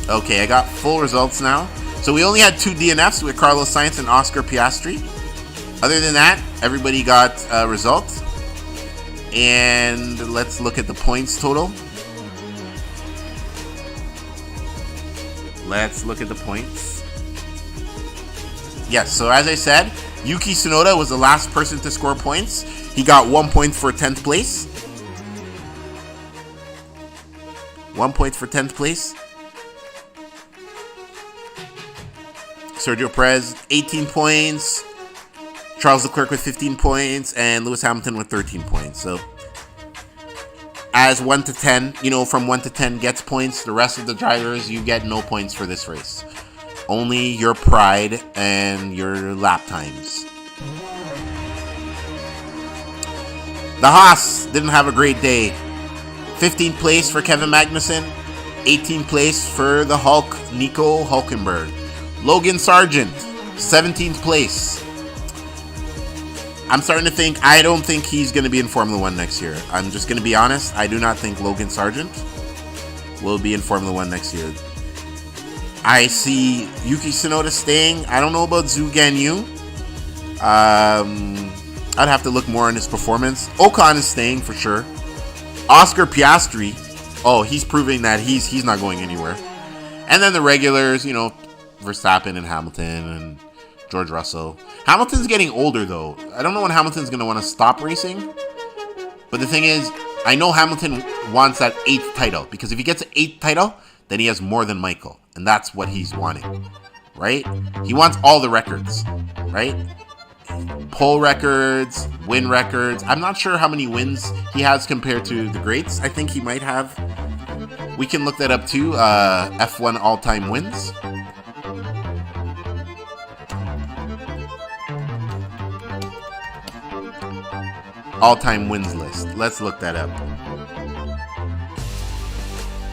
Okay, I got full results now. So we only had 2 DNFs with Carlos Sainz and Oscar Piastri. Other than that, everybody got results. And let's look at the points total. Let's look at the points. Yes, so as I said, Yuki Tsunoda was the last person to score points. He got 1 point for 10th place. 1 point for 10th place. Sergio Perez, 18 points. Charles Leclerc with 15 points. And Lewis Hamilton with 13 points. So, as 1 to 10, from 1 to 10 gets points, the rest of the drivers, you get no points for this race. Only your pride and your lap times. The Haas didn't have a great day. 15th place for Kevin Magnussen. 18th place for the Hulk, Nico Hulkenberg. Logan Sargent, 17th place. I'm starting to think, I don't think he's going to be in Formula 1 next year. I'm just going to be honest. I do not think Logan Sargent will be in Formula 1 next year. I see Yuki Tsunoda staying. I don't know about Zhou Guanyu. I'd have to look more on his performance. Ocon is staying for sure. Oscar Piastri. Oh, he's proving that he's not going anywhere. And then the regulars, Verstappen and Hamilton and George Russell. Hamilton's getting older, though. I don't know when Hamilton's going to want to stop racing. But the thing is, I know Hamilton wants that 8th title. Because if he gets an 8th title, then he has more than Michael. And that's what he's wanting. Right? He wants all the records. Right? Pole records, win records. I'm not sure how many wins he has compared to the greats. I think he might have. We can look that up too. F1 all-time wins. All-time wins list. Let's look that up.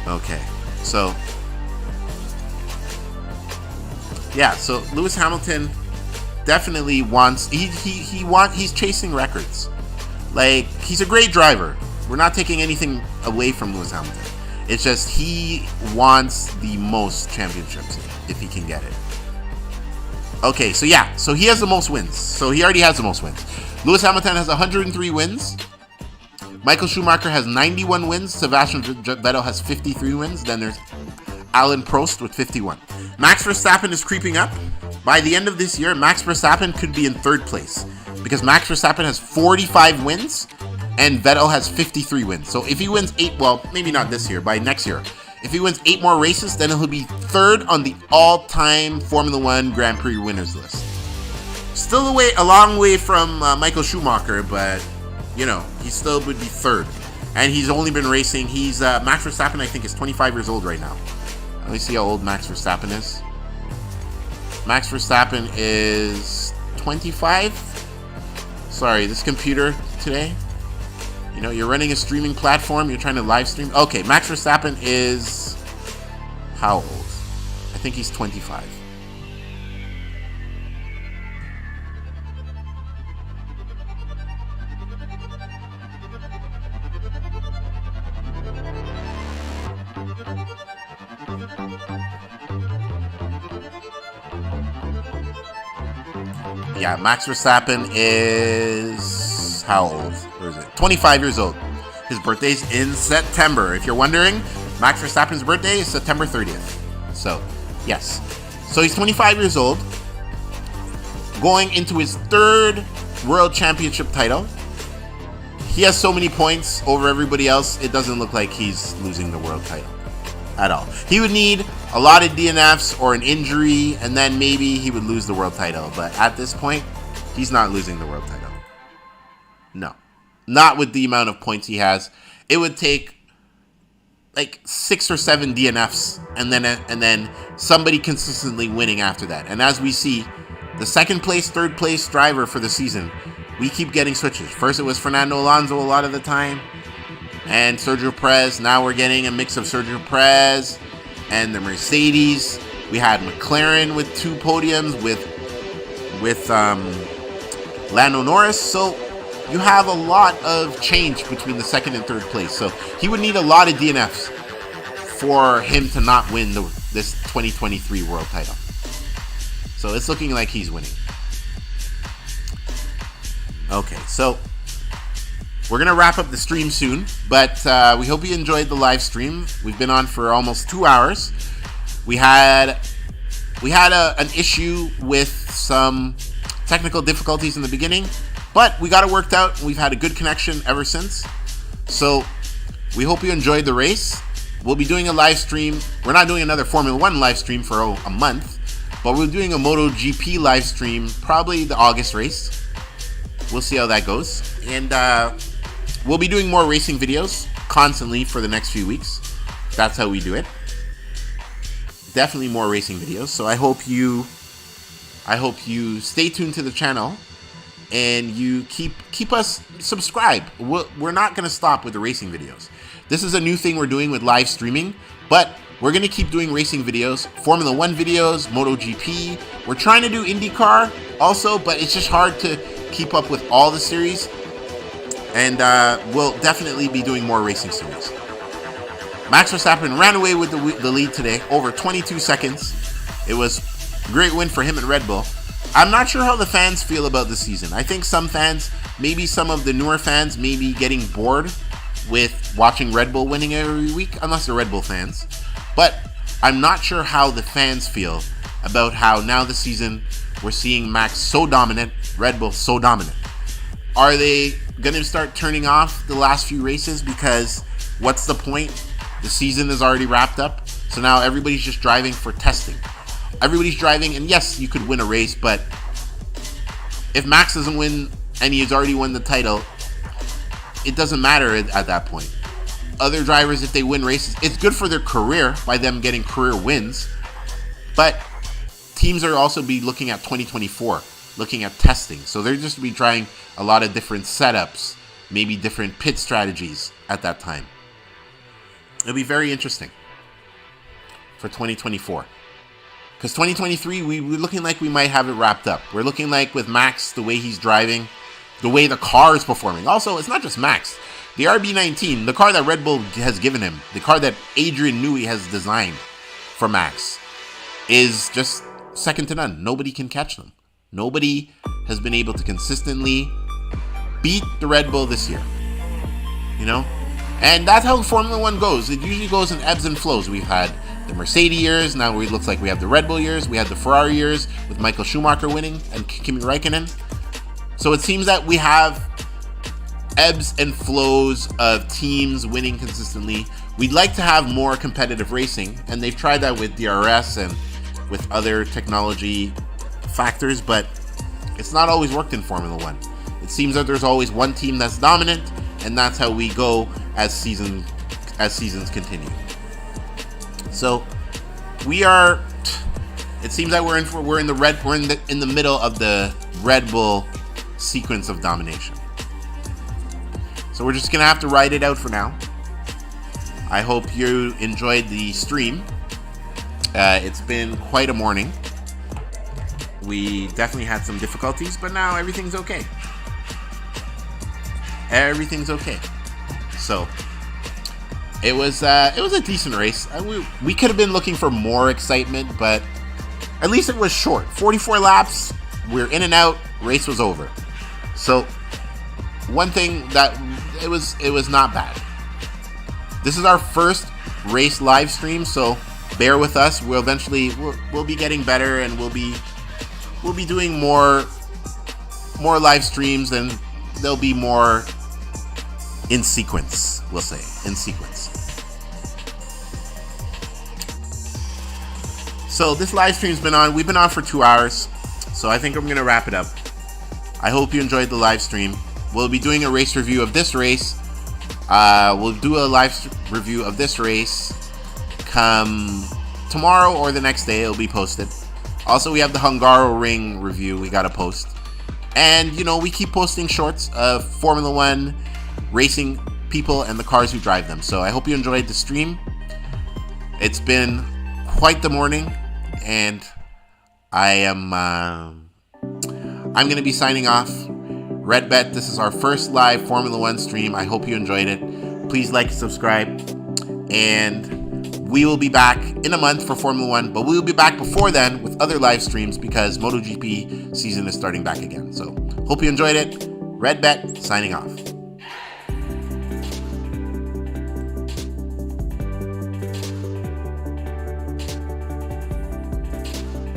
Okay, so yeah, so Lewis Hamilton definitely wants. He's chasing records. Like, he's a great driver. We're not taking anything away from Lewis Hamilton. It's just he wants the most championships if he can get it. Okay, so yeah, so he has the most wins. So he already has the most wins. Lewis Hamilton has 103 wins. Michael Schumacher has 91 wins. Sebastian Vettel has 53 wins. Then there's Alain Prost with 51. Max Verstappen is creeping up. By the end of this year, Max Verstappen could be in 3rd place because Max Verstappen has 45 wins and Vettel has 53 wins. So if he wins 8, well, maybe not this year, by next year, if he wins 8 more races, then he'll be 3rd on the all-time Formula 1 Grand Prix winners list. Still a long way from Michael Schumacher, but, he still would be 3rd. And he's only been racing. Max Verstappen, I think, is 25 years old right now. Let me see how old Max Verstappen is. Max Verstappen is 25. Sorry, this computer today. You're running a streaming platform. You're trying to live stream. Okay, Max Verstappen is how old? I think he's 25. Yeah, Max Verstappen is how old? Where is it? 25 years old. His birthday's in September. If you're wondering, Max Verstappen's birthday is September 30th. So, yes. So he's 25 years old, going into his 3rd World Championship title. He has so many points over everybody else, it doesn't look like he's losing the world title at all. He would need a lot of DNFs or an injury, and then maybe he would lose the world title. But at this point, he's not losing the world title. No. Not with the amount of points he has. It would take like 6 or 7 DNFs and then somebody consistently winning after that. And as we see, the 2nd place, 3rd place driver for the season, we keep getting switches. First it was Fernando Alonso a lot of the time, and Sergio Perez. Now we're getting a mix of Sergio Perez and the Mercedes. We had McLaren with 2 podiums with Lando Norris. So you have a lot of change between the 2nd and 3rd place. So he would need a lot of DNFs for him to not win this 2023 world title. So it's looking like he's winning. Okay, so we're going to wrap up the stream soon, but we hope you enjoyed the live stream. We've been on for almost 2 hours. We had an issue with some technical difficulties in the beginning, but we got it worked out. We've had a good connection ever since. So we hope you enjoyed the race. We'll be doing a live stream. We're not doing another Formula 1 live stream for a month, But we're doing a MotoGP live stream, probably the August race. We'll see how that goes. And we'll be doing more racing videos constantly for the next few weeks. That's how we do it. Definitely more racing videos. So I hope you stay tuned to the channel and you keep us subscribed. We're not going to stop with the racing videos. This is a new thing we're doing with live streaming, but we're going to keep doing racing videos, Formula 1 videos, MotoGP. We're trying to do IndyCar also, but it's just hard to keep up with all the series. And we'll definitely be doing more racing series. Max Verstappen ran away with the lead today, over 22 seconds. It was a great win for him at Red Bull. I'm not sure how the fans feel about the season. I think some fans, maybe some of the newer fans, may be getting bored with watching Red Bull winning every week, unless they're Red Bull fans. But I'm not sure how the fans feel about how now this season we're seeing Max so dominant, Red Bull so dominant. Are they going to start turning off the last few races because what's the point? The season is already wrapped up, so now everybody's just driving for testing. Everybody's driving, and yes, you could win a race, but if Max doesn't win and he has already won the title, it doesn't matter at that point. Other drivers, if they win races, it's good for their career by them getting career wins, but teams are also be looking at 2024, looking at testing. So they're just be trying a lot of different setups, maybe different pit strategies at that time. It'll be very interesting for 2024. Because 2023, we're looking like we might have it wrapped up. We're looking like with Max, the way he's driving, the way the car is performing. Also, it's not just Max. The RB19, the car that Red Bull has given him, the car that Adrian Newey has designed for Max, is just second to none. Nobody can catch them. Nobody has been able to consistently beat the Red Bull this year. You know? And that's how Formula 1 goes. It usually goes in ebbs and flows. We've had the Mercedes years. Now it looks like we have the Red Bull years. We had the Ferrari years with Michael Schumacher winning and Kimi Räikkönen. So it seems that we have ebbs and flows of teams winning consistently. We'd like to have more competitive racing, and they've tried that with DRS and with other technology factors, but it's not always worked in Formula 1. It seems that there's always one team that's dominant, and that's how we go as seasons continue. So it seems that we're in the middle of the Red Bull sequence of domination. So we're just gonna have to ride it out for now. I hope you enjoyed the stream. It's been quite a morning. We definitely had some difficulties, but now everything's okay. Everything's okay. So it was a decent race. We could have been looking for more excitement, but at least it was short. 44 laps. We're in and out. Race was over. So one thing that it was not bad. This is our first race live stream, so bear with us. We'll be getting better, and we'll be doing more live streams, and there'll be more in sequence. We'll say in sequence. So this live stream's been on. We've been on for 2 hours, so I think I'm gonna wrap it up. I hope you enjoyed the live stream. We'll be doing a race review of this race. We'll do a live review of this race come tomorrow or the next day. It'll be posted. Also, we have the Hungaroring review we gotta post. And, we keep posting shorts of Formula 1 racing people and the cars who drive them. So I hope you enjoyed the stream. It's been quite the morning, and I'm going to be signing off. Redbet, this is our first live Formula 1 stream. I hope you enjoyed it. Please like and subscribe. And we will be back in a month for Formula 1, but we will be back before then with other live streams because MotoGP season is starting back again. So hope you enjoyed it. Redbet, signing off.